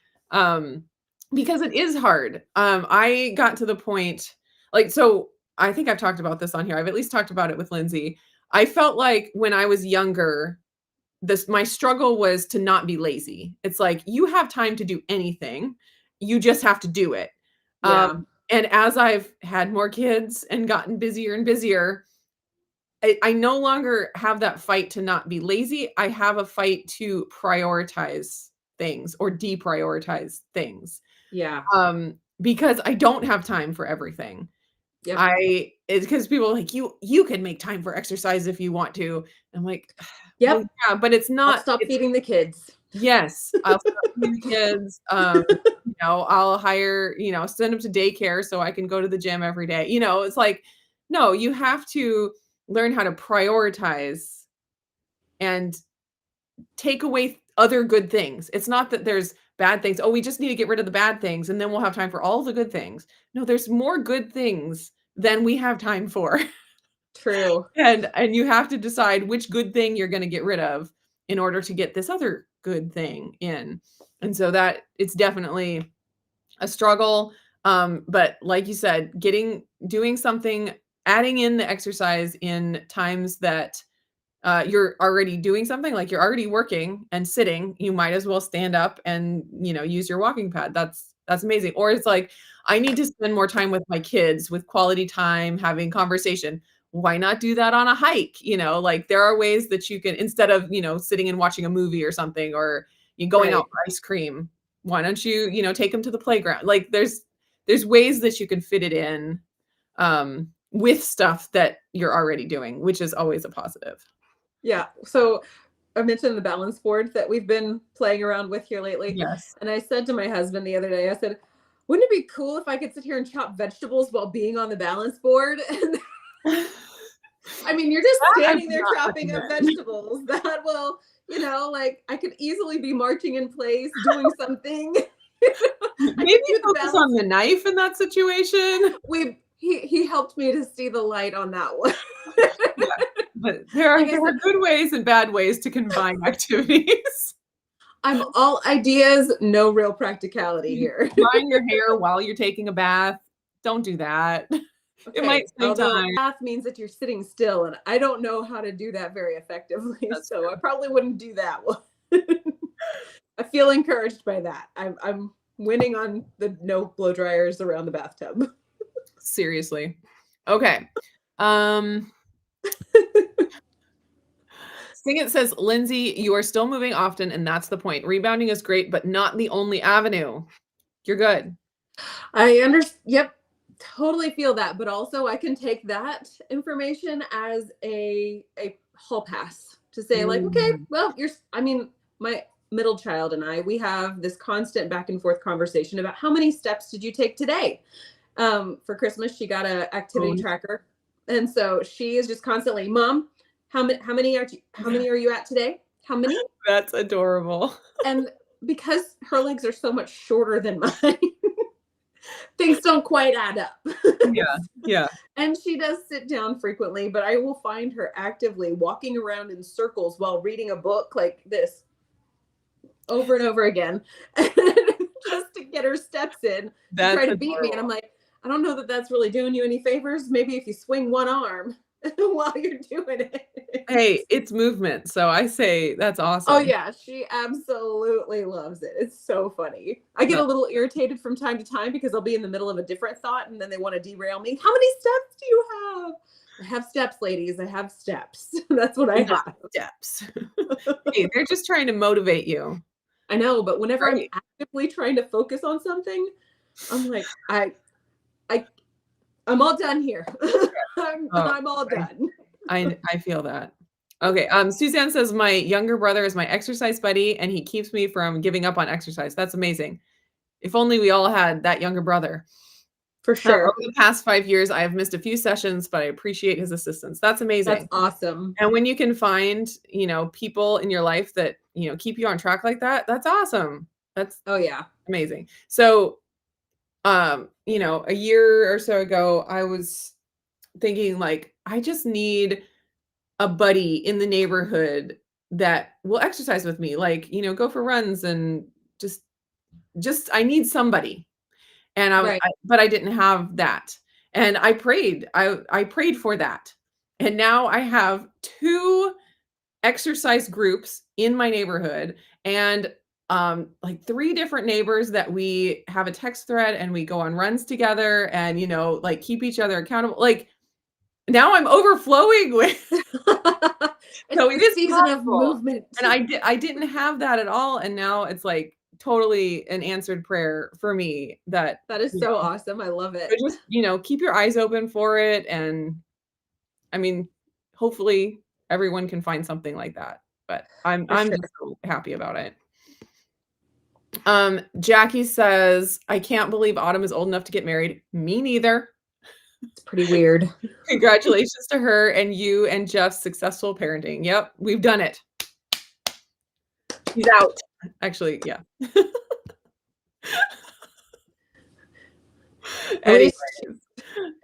Because it is hard. I got to the point, like, so I think I've talked about this on here. I've at least talked about it with Lindsay. I felt like when I was younger, my struggle was to not be lazy. It's like, you have time to do anything. You just have to do it. Yeah. And as I've had more kids and gotten busier and busier, I no longer have that fight to not be lazy. I have a fight to prioritize things or deprioritize things. Yeah. Because I don't have time for everything. Yep. It's because people are like, you can make time for exercise if you want to. I'm like, well, Yep. yeah, but it's I'll not, stop feeding the kids. yes, I'll stop feeding the kids. I'll hire, send them to daycare so I can go to the gym every day. It's like, no, you have to learn how to prioritize and take away other good things. It's not that there's bad things. Oh, we just need to get rid of the bad things and then we'll have time for all the good things. No, there's more good things than we have time for. True. And you have to decide which good thing you're going to get rid of in order to get this other good thing in. And so that it's definitely a struggle. But like you said, doing something, adding in the exercise in times that you're already doing something, like you're already working and sitting, you might as well stand up and, use your walking pad. That's amazing. Or it's like, I need to spend more time with my kids, with quality time, having conversation. Why not do that on a hike? Like, there are ways that you can, instead of, sitting and watching a movie or something, or you going out Right. for ice cream, why don't you, take them to the playground? Like, there's ways that you can fit it in, with stuff that you're already doing, which is always a positive. Yeah. So I mentioned the balance board that we've been playing around with here lately. Yes. And I said to my husband the other day, I said, wouldn't it be cool if I could sit here and chop vegetables while being on the balance board? And I mean, you're just That I standing would there not chopping up recommend. vegetables. That will, like, I could easily be marching in place doing something. I Maybe could do the focus on balance. the knife in that situation. He helped me to see the light on that one. Yeah, but there are Like I there are said, good ways and bad ways to combine activities. I'm all ideas, no real practicality You here. drying your hair while you're taking a bath, don't do that. It might Okay, save although time. math means that you're sitting still, and I don't know how to do that very effectively, That's so I true. probably wouldn't do that one. I feel encouraged by that. I'm winning on the no blow dryers around the bathtub. Seriously. Okay. Um, Sing It says, Lindsay, you are still moving often, and that's the point. Rebounding is great, but not the only avenue. You're good. I understand. Yep, totally feel that, but also I can take that information as a hall pass to say, like, okay, Mm. well, I mean, my middle child and I, we have this constant back and forth conversation about how many steps did you take today. For Christmas, she got a Oh, activity tracker, and so she is just constantly, Mom, how many are you at today? How many? that's adorable. And because her legs are so much shorter than mine, Things don't quite add up. Yeah, yeah. And she does sit down frequently, but I will find her actively walking around in circles while reading a book like this over and over again just to get her steps in to try That's to beat me. And I'm adorable. like, I don't know that that's really doing you any favors. Maybe if you swing one arm while you're doing it. Hey, it's movement, so I say that's Oh awesome. yeah, she absolutely loves it. It's so funny. I get No, a little irritated from time to time because I'll be in the middle of a different thought and then they want to derail me. How many steps do you have? I have steps, ladies. I have steps. That's what I you got have. steps. Hey, they're just trying to motivate you, I know, but whenever I'm right? actively trying to focus on something, I'm like, I I'm all done here. Oh, I'm all I done. I feel that. Okay, Suzanne says, "My younger brother is my exercise buddy, and he keeps me from giving up on exercise." That's amazing. If only we all had that younger brother. For Over sure. the past 5 years, I have missed a few sessions, but I appreciate his assistance. That's That's amazing. awesome. And when you can find, people in your life that, keep you on track like that, that's awesome. That's Oh yeah. amazing. So, a year or so ago, I was thinking like, I just need a buddy in the neighborhood that will exercise with me, like, go for runs and just I need somebody. And Right. but I didn't have that. And I prayed. I prayed for that. And now I have 2 exercise groups in my neighborhood and like 3 different neighbors that we have a text thread and we go on runs together and like keep each other accountable. Like now I'm overflowing with It's so it the is season of possible. movement. And I didn't have that at all and now it's like totally an answered prayer for me that That is you so know, awesome. I love so it. just, keep your eyes open for it and I mean, hopefully everyone can find something like that. But I'm For I'm sure. just so happy about it. Jackie says, "I can't believe Autumn is old enough to get married." Me neither. It's pretty weird. Congratulations to her and you and Jeff's successful parenting. Yep, we've done it. He's out. Actually, yeah. At Anyways. least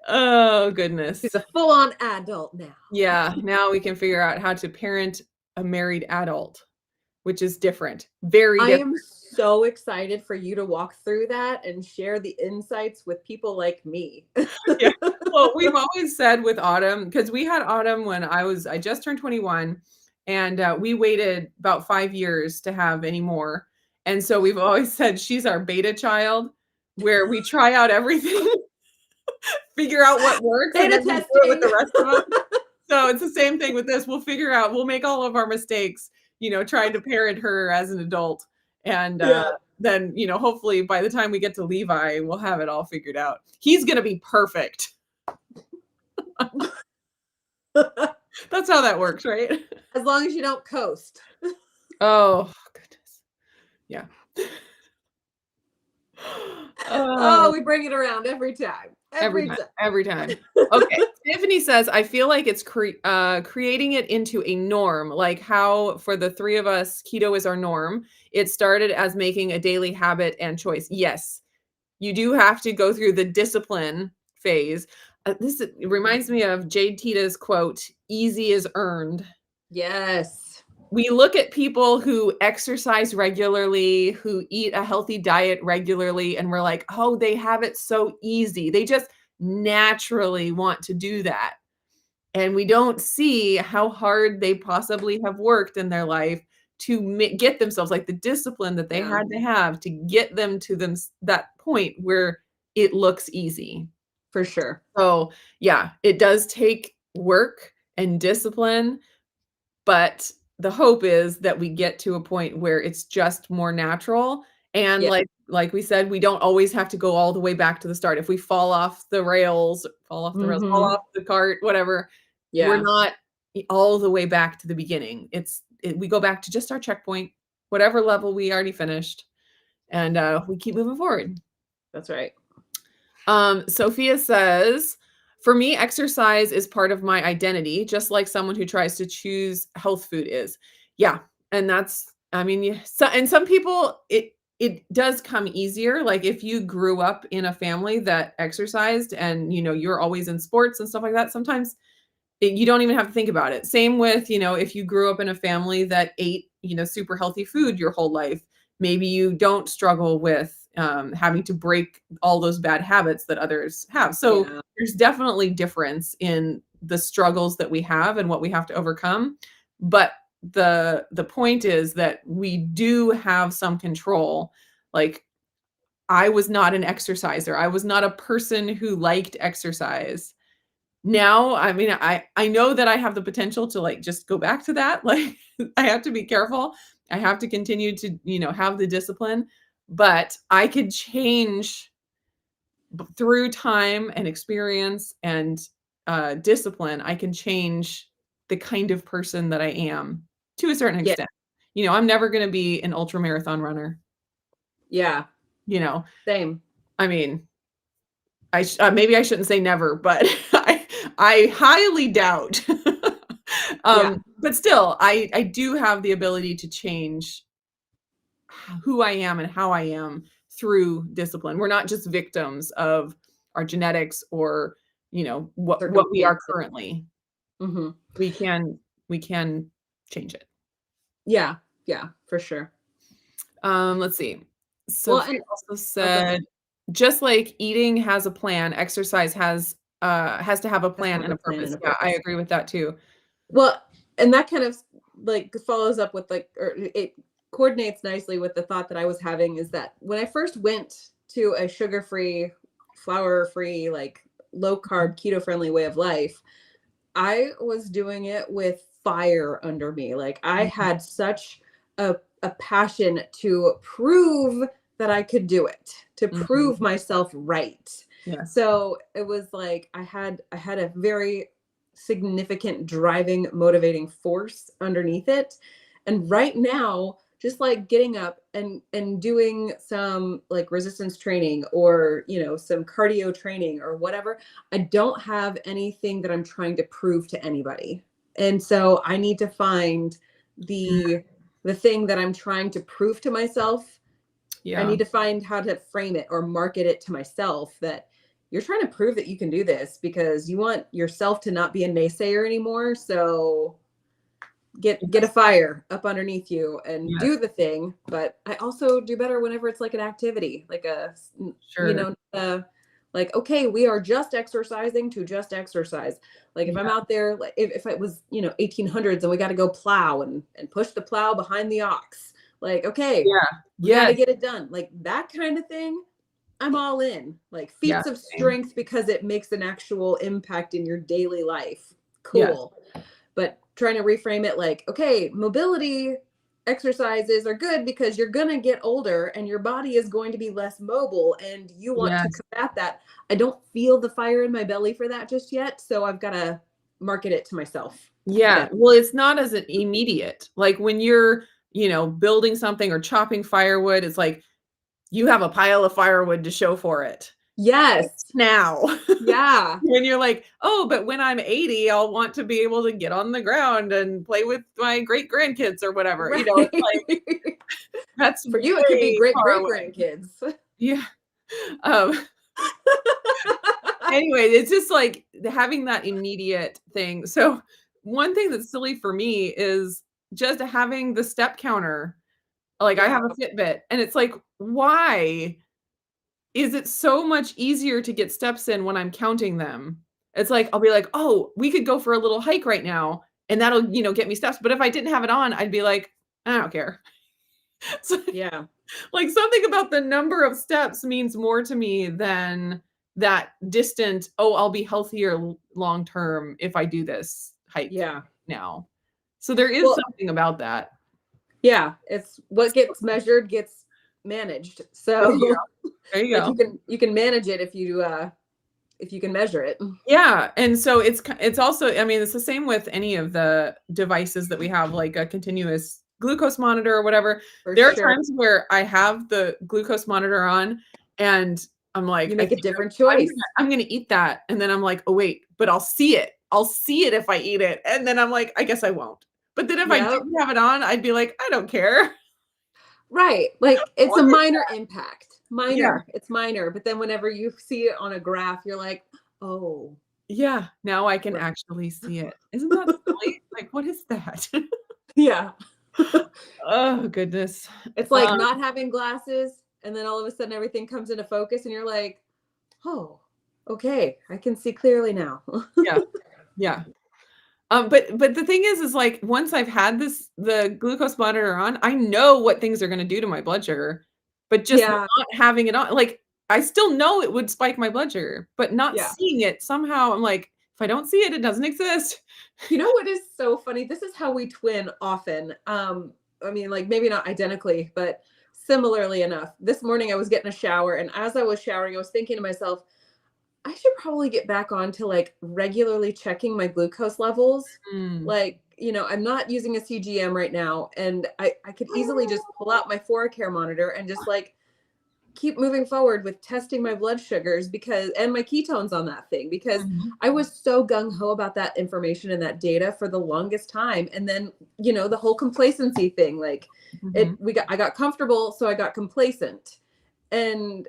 Oh, goodness. she's a full-on adult now. Yeah, now we can figure out how to parent a married adult, which is different. Very I different. am so excited for you to walk through that and share the insights with people like me. Yeah. Well, we've always said with Autumn, because we had Autumn when I just turned 21, and we waited about 5 years to have any more. And so we've always said she's our beta child, where we try out everything, figure out what works, and Beta then we do it with testing. the rest of them. So it's the same thing with this. We'll make all of our mistakes, trying to parent her as an adult. And Yeah. then, hopefully by the time we get to Levi, we'll have it all figured out. He's going to be perfect. That's how that works, right? As long as you don't coast. Oh, goodness. Yeah. Oh, Oh, we bring it around every time. every Every time, time. every time. Okay. Tiffany says, "I feel like it's creating it into a norm, like how for the 3 of us, keto is our norm. It started as making a daily habit and choice." Yes, you do have to go through the discipline phase. It reminds me of Jade Tita's quote, "Easy is earned." Yes. We look at people who exercise regularly, who eat a healthy diet regularly, and we're like, "Oh, they have it so easy. They just naturally want to do that." And we don't see how hard they possibly have worked in their life to get themselves like the discipline that they Yeah, had to have to get them to that point where it looks easy. for sure. So, yeah, it does take work and discipline, but the hope is that we get to a point where it's just more natural, and Yeah. like we said, we don't always have to go all the way back to the start. If we fall Mhm. off the cart, whatever, we're Yeah, not all the way back to the beginning. We go back to just our checkpoint, whatever level we already finished, and, we keep moving forward. that's right. Sophia says, "For me, exercise is part of my identity, just like someone who tries to choose health food is." Yeah, and I mean, and some people it does come easier. Like if you grew up in a family that exercised and, you're always in sports and stuff like that, sometimes you don't even have to think about it. Same with, if you grew up in a family that ate, super healthy food your whole life, maybe you don't struggle with having to break all those bad habits that others have. So Yeah. there's definitely difference in the struggles that we have and what we have to overcome. But the point is that we do have some control. Like I was not an exerciser. I was not a person who liked exercise. Now, I mean, I know that I have the potential to, like, just go back to that, like, I have to be careful. I have to continue to, have the discipline, but I could change through time and experience and, discipline, I can change the kind of person that I am to a certain Yeah. extent. I'm never gonna be an ultra marathon runner, Yeah. you know? Same. I mean, maybe I shouldn't say never, but I highly doubt. Yeah. But still, I do have the ability to change who I am and how I am through discipline. We're not just victims of our genetics or, what we are Circumstances. currently. Hmm. We can change it. Yeah. Yeah, for sure. Let's see. Well, Sophia and also oh, go ahead. said, just like eating has a plan, exercise has to have a Has to plan have and a a plan and purpose. a Yeah, I purpose. agree with that too. Well, and that kind of like follows up with like, or it coordinates nicely with the thought that I was having is that when I first went to a sugar-free, flour-free, like low carb, keto friendly way of life, I was doing it with fire under me. Like I Mhm. had such a passion to prove that I could do it, to prove Mhm. myself right. Yes. So it was like I had a very significant driving motivating force underneath it. And right now, just like getting up and doing some like resistance training or, some cardio training or whatever, I don't have anything that I'm trying to prove to anybody. And so I need to find Mm, the thing that I'm trying to prove to myself. I yeah. need to find how to frame it or market it to myself that you're trying to prove that you can do this because you want yourself to not be a naysayer anymore. So get a Yes. fire up underneath you and Yes. do the thing. But I also do better whenever it's like an activity, like you Sure. know like, okay, we are just exercising to just exercise. Like if I'm Yeah. out there, like if it was 1800s and we got to go plow and push the plow behind the ox, like, okay, Yeah. we got to Yes. get it done, like that kind of thing. I'm all in, like Yeah. feats of Same. strength because it makes an actual impact in your daily life. Yes. Cool. But trying to reframe it like, okay, mobility exercises are good because you're going to get older and your body is going to be less mobile and you want to Yes. combat that. I don't feel the fire in my belly for that just yet. So I've got to market it to myself. Yeah. That, Well, it's not as an immediate. Like when you're, building something or chopping firewood, it's like you have a pile of firewood to show for it. yes. Now. Yeah. When you're like, "Oh, but when I'm 80, I'll want to be able to get on the ground and play with my great grandkids or whatever." Right. It's like, that's For you, it could be way great far great away. grandkids. Yeah. Um, anyway, it's just like having that immediate thing. So, one thing that's silly for me is just having the step counter. Like, I Yeah. have a Fitbit, and it's like, why is it so much easier to get steps in when I'm counting them? It's like, I'll be like, "Oh, we could go for a little hike right now, and that'll, get me steps." But if I didn't have it on, I'd be like, "I don't care." So, Yeah. like, something about the number of steps means more to me than that distant, "Oh, I'll be healthier long term if I do this hike Yeah. now." So there is Well, something about that. yeah, it's what gets measured gets managed. There you So go. There you like go. you can manage it if you can measure it. Yeah, and so it's also, I mean, it's the same with any of the devices that we have, like a continuous glucose monitor or whatever. For There are sure. times where I have the glucose monitor on, and I'm like, You I make a think different I'm choice. gonna I'm gonna eat that, and then I'm like, "Oh, wait, but I'll see it. I'll see it if I eat it," and then I'm like, "I guess I won't." But then if I Yep. didn't have it on, I'd be like, "I don't care." Right. Like it's a What is minor impact. Yeah. Minor. It's minor. But then whenever you see it on a graph, you're like, oh, Yeah, now I can right. actually see it. Isn't that silly? Like, what is that? Yeah. Oh, goodness. It's like Um, not having glasses, and then all of a sudden everything comes into focus, and you're like, oh, okay, I can see clearly now. yeah, yeah. But the thing is like once I've had the glucose monitor on, I know what things are gonna do to my blood sugar, but just Yeah. not having it on, like, I still know it would spike my blood sugar, but not Yeah. seeing it somehow, I'm like, if I don't see it, it doesn't exist. You know what is so funny? This is how we twin often. I mean, like maybe not identically, but similarly enough. This morning I was getting a shower, and as I was showering, I was thinking to myself, I should probably get back on to like regularly checking my glucose levels. Mm, Like, I'm not using a CGM right now, and I could easily just pull out my ForaCare monitor and just like keep moving forward with testing my blood sugars because and my ketones on that thing because mhm, I was so gung ho about that information and that data for the longest time. And then, the whole complacency thing, like mhm. I got comfortable, so I got complacent. And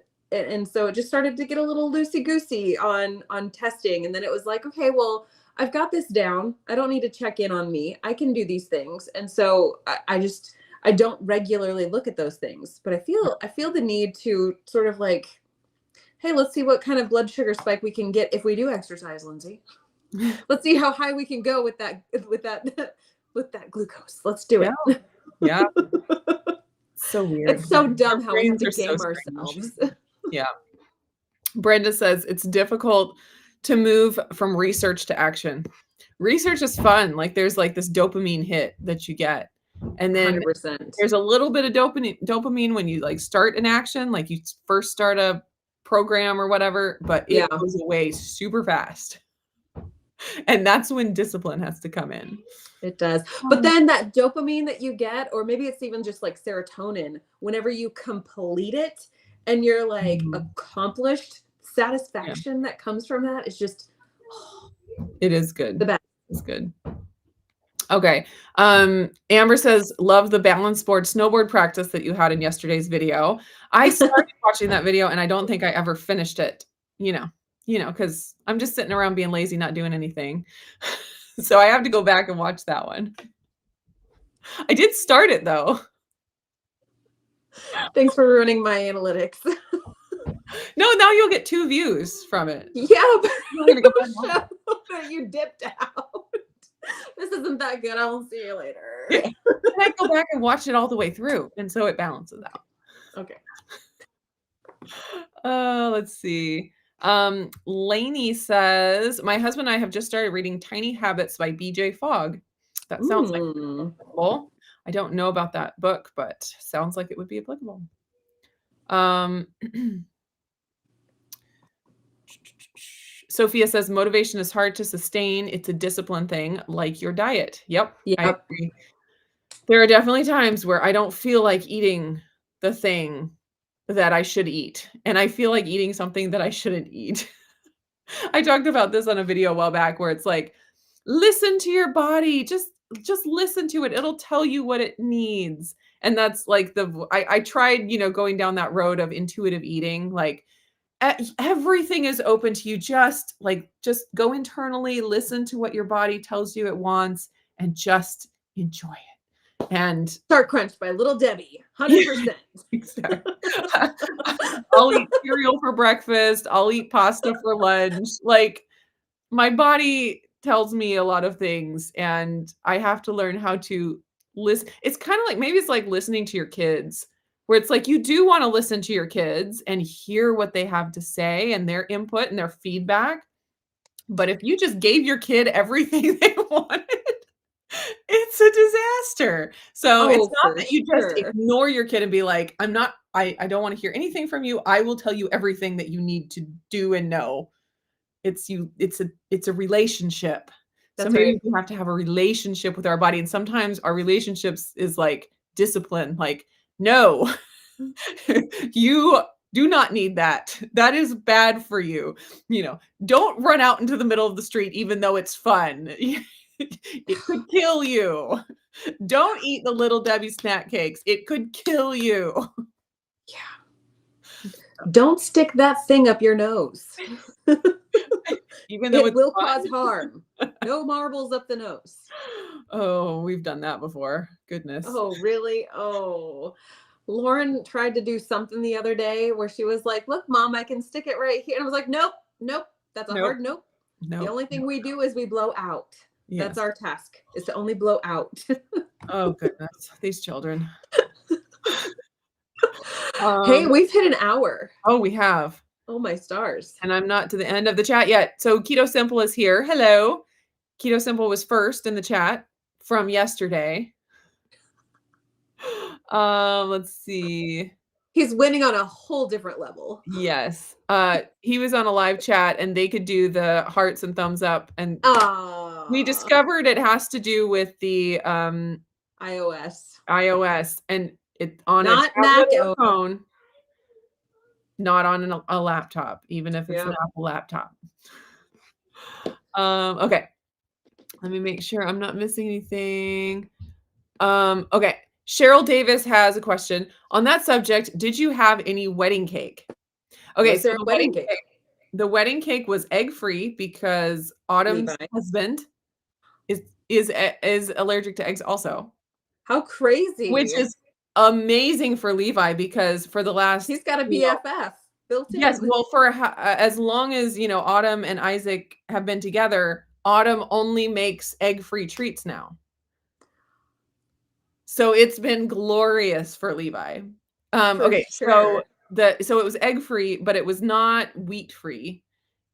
so it just started to get a little loosey goosey on testing. And then it was like, okay, well, I've got this down. I don't need to check in on me. I can do these things. And so I don't regularly look at those things, but I feel the need to sort of like, hey, let's see what kind of blood sugar spike we can get if we do exercise, Lindsay. Let's see how high we can go with that with that glucose. Let's do Yeah, it. yeah. So weird. It's so Our dumb how we have brains to are so game strange. ourselves. Yeah. Brenda says it's difficult to move from research to action. Research is fun. Like there's like this dopamine hit that you get. And then 100%. there's a little bit of dopamine when you like start an action, like you first start a program or whatever, but Yeah. it goes away super fast. And that's when discipline has to come in. It does. But then that dopamine that you get, or maybe it's even just like serotonin, whenever you complete it and you're like Mhm. accomplished, Yeah, satisfaction that comes from that is just it is the good. best. It's good. Okay. Amber says, love the balance board snowboard practice that you had in yesterday's video. I started watching that video and I don't think I ever finished it, because I'm just sitting around being lazy, not doing anything. So I have to go back and watch that one. I did start it though. Thanks for ruining my analytics. No, now you'll get 2 views from it. Yeah, but I'm gonna go back and watch it. show that you dipped out. This isn't that good. I will see you later. Yeah. And I go back and watch it all the way through, and so it balances out. Okay. Let's see. Lainey says, my husband and I have just started reading Tiny Habits by BJ Fogg. That sounds like Mm. applicable. I don't know about that book, but sounds like it would be applicable. Um, Sophia says, motivation is hard to sustain. It's a discipline thing, like your diet. Yep, I Yep. agree. There are definitely times where I don't feel like eating the thing that I should eat, and I feel like eating something that I shouldn't eat. I talked about this on a video a while back where it's like, listen to your body, just listen to it. It'll tell you what it needs. And that's like I tried, going down that road of intuitive eating, like everything is open to you. Just go internally, listen to what your body tells you it wants and just enjoy it. And Start Crunch by Little Debbie. 100%. exactly. I'll eat cereal for breakfast. I'll eat pasta for lunch. Like my body tells me a lot of things and I have to learn how to listen. It's kind of like maybe it's like listening to your kids, where it's like you do want to listen to your kids and hear what they have to say and their input and their feedback. But if you just gave your kid everything they wanted, it's a disaster. So it's Oh, not for that you just sure. ignore your kid and be like, I don't want to hear anything from you. I will tell you everything that you need to do and know. It's a relationship. So That's maybe right. we have to have a relationship with our body. And sometimes our relationships is like discipline, like, no, you do not need that. That is bad for you. Don't run out into the middle of the street, even though it's fun. It could kill you. Don't eat the Little Debbie snack cakes. It could kill you. Yeah. Don't stick that thing up your nose. Even though It it's will fun. cause harm. No marbles up the nose. Oh, we've done that before. Goodness. Oh, really? Oh. Lauren tried to do something the other day where she was like, "Look, Mom, I can stick it right here." And I was like, "Nope, nope. That's a Nope. hard nope. The Nope. only thing we do is we blow out. That's Yes. our task, is to only blow out." Oh, goodness. These children. Hey, we've hit an hour. Oh, we have. Oh, my stars. And I'm not to the end of the chat yet. So Keto Simple is here. Hello. Keto Simple was first in the chat from yesterday. Let's see. He's winning on a whole different level. Yes. He was on a live chat and they could do the hearts and thumbs up. And we discovered it has to do with the iOS and it on Not a tablet Mac or phone, not on a laptop, even if it's an Apple laptop. Okay. Let me make sure I'm not missing anything. Okay. Cheryl Davis has a question. On that subject, did you have any wedding cake? Okay, Was there a wedding cake? The wedding cake was egg-free because Autumn's husband is allergic to eggs also. How crazy. Which is amazing for Levi because for the last he's got a BFF built in. Yes, well, for as long as, Autumn and Isaac have been together, Autumn only makes egg-free treats now. So it's been glorious for Levi. Okay, sure. so it was egg-free, but it was not wheat-free.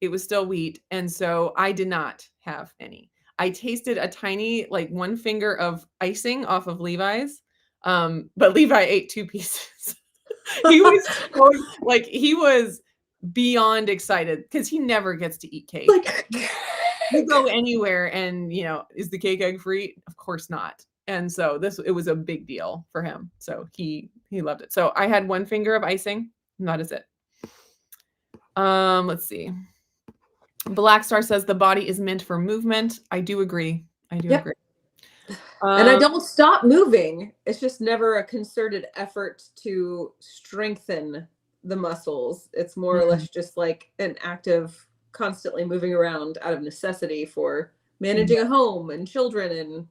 It was still wheat, and so I did not have any. I tasted a tiny, like, one finger of icing off of Levi's, but Levi ate 2 pieces. He was he was beyond excited because he never gets to eat cake. Like, you go anywhere and, is the cake egg-free? Of course not. And so it was a big deal for him. So he loved it. So I had 1 finger of icing, and that is it. Let's see. Black Star says the body is meant for movement. I do agree. Agree. And I don't stop moving. It's just never a concerted effort to strengthen the muscles. It's more or less just like an active, constantly moving around out of necessity for managing a home and children and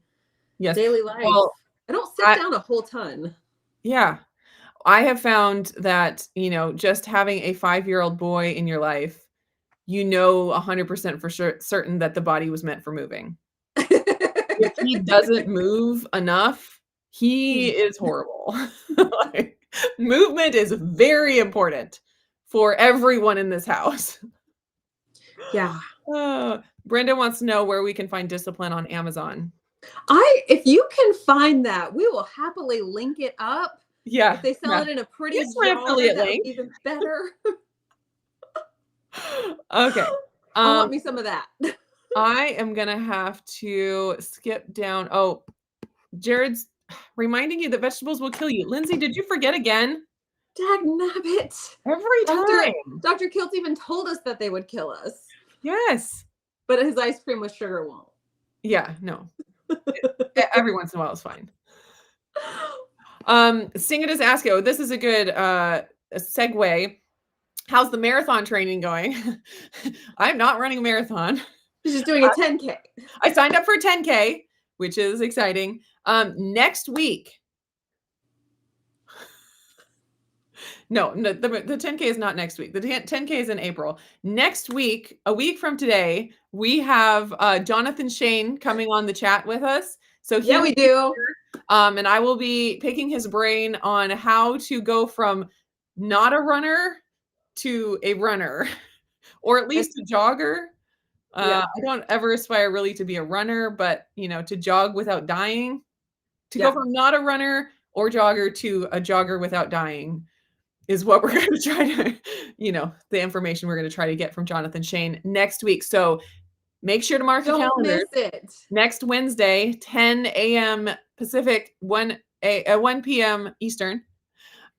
daily life. Well, I don't sit down a whole ton. Yeah. I have found that, just having a 5-year-old boy in your life, 100% for certain that the body was meant for moving. If he doesn't move enough, he is horrible. Movement is very important for everyone in this house. Yeah. Brenda wants to know where we can find Discipline on Amazon. If you can find that, we will happily link it up. Yeah. If they sell it in a pretty jar, affiliate that link. would be even better. Okay. I want me some of that. I am going to have to skip down. Oh, Jared's reminding you that vegetables will kill you. Lindsay, did you forget again? Dagnabbit. Every time. Dr. Kilt even told us that they would kill us. Yes. But his ice cream with sugar won't. Yeah, no. Every once in a while is fine. Sing It as Ask It. This is a good segue. How's the marathon training going? I'm not running a marathon. She's just doing a 10K. I signed up for a 10K, which is exciting. Next week. No, the 10K is not next week. The 10K is in April. Next week, a week from today, we have Jonathan Shane coming on the chat with us. So we do. And I will be picking his brain on how to go from not a runner to a runner, or at least a jogger. I don't ever aspire really to be a runner, but to jog without dying, to go from not a runner or jogger to a jogger without dying is what we're going to try to, the information we're going to try to get from Jonathan Shane next week. So make sure to mark your calendar. Don't miss it. Next Wednesday, 10 a.m. Pacific, 1 p.m. Eastern.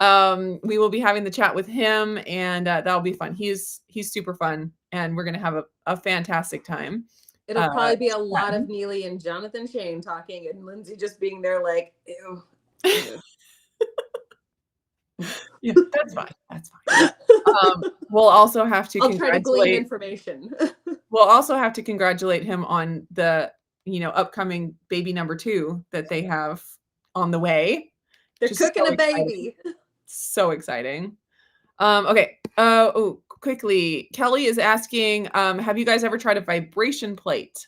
We will be having the chat with him, and that'll be fun. He's super fun, and we're going to have a fantastic time. It'll probably be a lot of Neely and Jonathan Shane talking, and Lindsey just being there like, ew. Yeah, that's fine. That's fine. We'll also have to I'll try to glean congratulate. information. We'll also have to congratulate him on the upcoming baby number 2 that they have on the way. They're Just cooking so a baby. So exciting. Okay. Quickly, Kelly is asking, have you guys ever tried a vibration plate?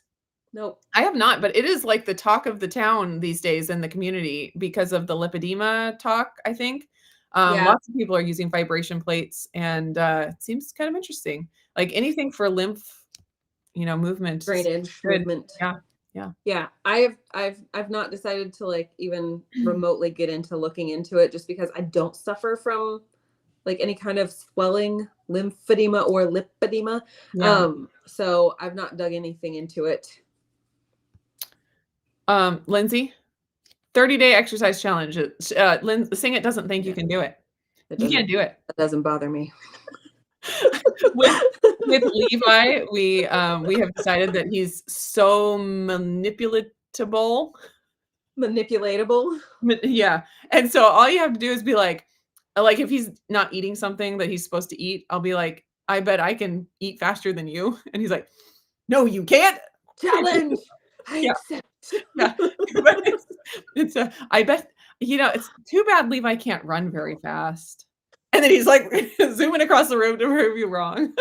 Nope. I have not, but it is like the talk of the town these days in the community because of the lipedema talk, I think. Yeah. Lots of people are using vibration plates, and it seems kind of interesting. Like anything for lymph, movement. Drainage, movement. Yeah. I've not decided to like even remotely get into looking into it, just because I don't suffer from like any kind of swelling, lymphedema or lipedema. Yeah. So I've not dug anything into it. Lindsey, 30-day exercise challenge. Sing It Doesn't Think You Can Do It. You can't do it. That doesn't bother me. with Levi, we have decided that he's so manipulatable. Yeah. And so all you have to do is be like if he's not eating something that he's supposed to eat, I'll be like, I bet I can eat faster than you. And he's like, no, you can't. Challenge. I accept. Yeah. I bet, it's too bad Levi can't run very fast. And then he's like zooming across the room to prove you wrong.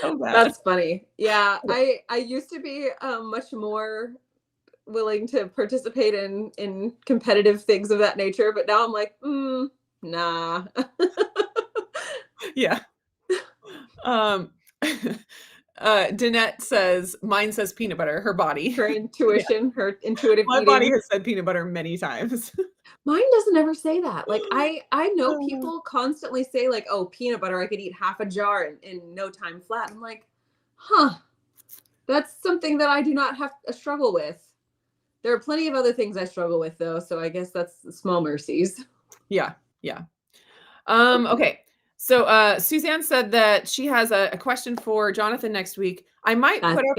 So bad. That's funny. Yeah. I used to be much more willing to participate in competitive things of that nature, but now I'm like, nah. Yeah. Danette says, mine says peanut butter, her body. Her intuition, her intuitive My eating. body has said peanut butter many times. Mine doesn't ever say that. Like I know people constantly say like, oh, peanut butter, I could eat half a jar in no time flat. I'm like, huh, that's something that I do not have a struggle with. There are plenty of other things I struggle with though. So I guess that's small mercies. Yeah. Okay. So Suzanne said that she has a question for Jonathan next week. I might put up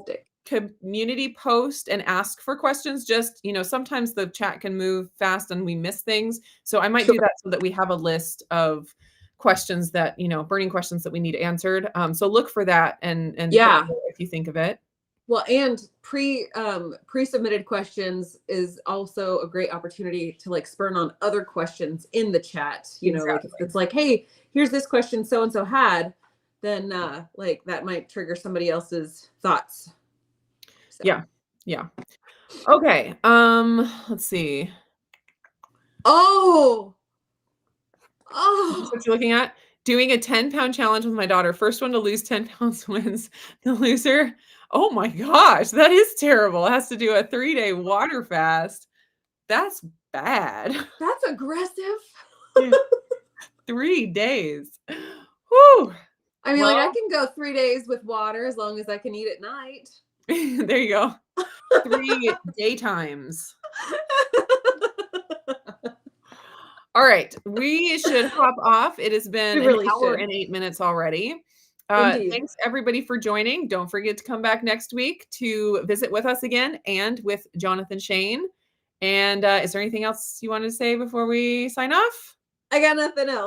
a community post and ask for questions. Just, sometimes the chat can move fast and we miss things. So I might do that so that we have a list of questions that, burning questions that we need answered. So look for that and if you think of it. Well, and pre-submitted questions is also a great opportunity to like spurn on other questions in the chat. Like if it's like, hey, here's this question so-and-so had, then like that might trigger somebody else's thoughts. So. Yeah. Okay. Let's see. Oh. What you're looking at? Doing a 10-pound challenge with my daughter. First one to lose 10 pounds wins. The loser. Oh my gosh, that is terrible. It has to do a 3-day water fast. That's bad. That's aggressive. 3 days. Whew. I mean, like I can go 3 days with water as long as I can eat at night. There you go. 3 daytimes. All right, we should hop off. It has been an hour and 8 minutes already. Thanks everybody for joining. Don't forget to come back next week to visit with us again and with Jonathan Shane. And is there anything else you wanted to say before we sign off? I got nothing else.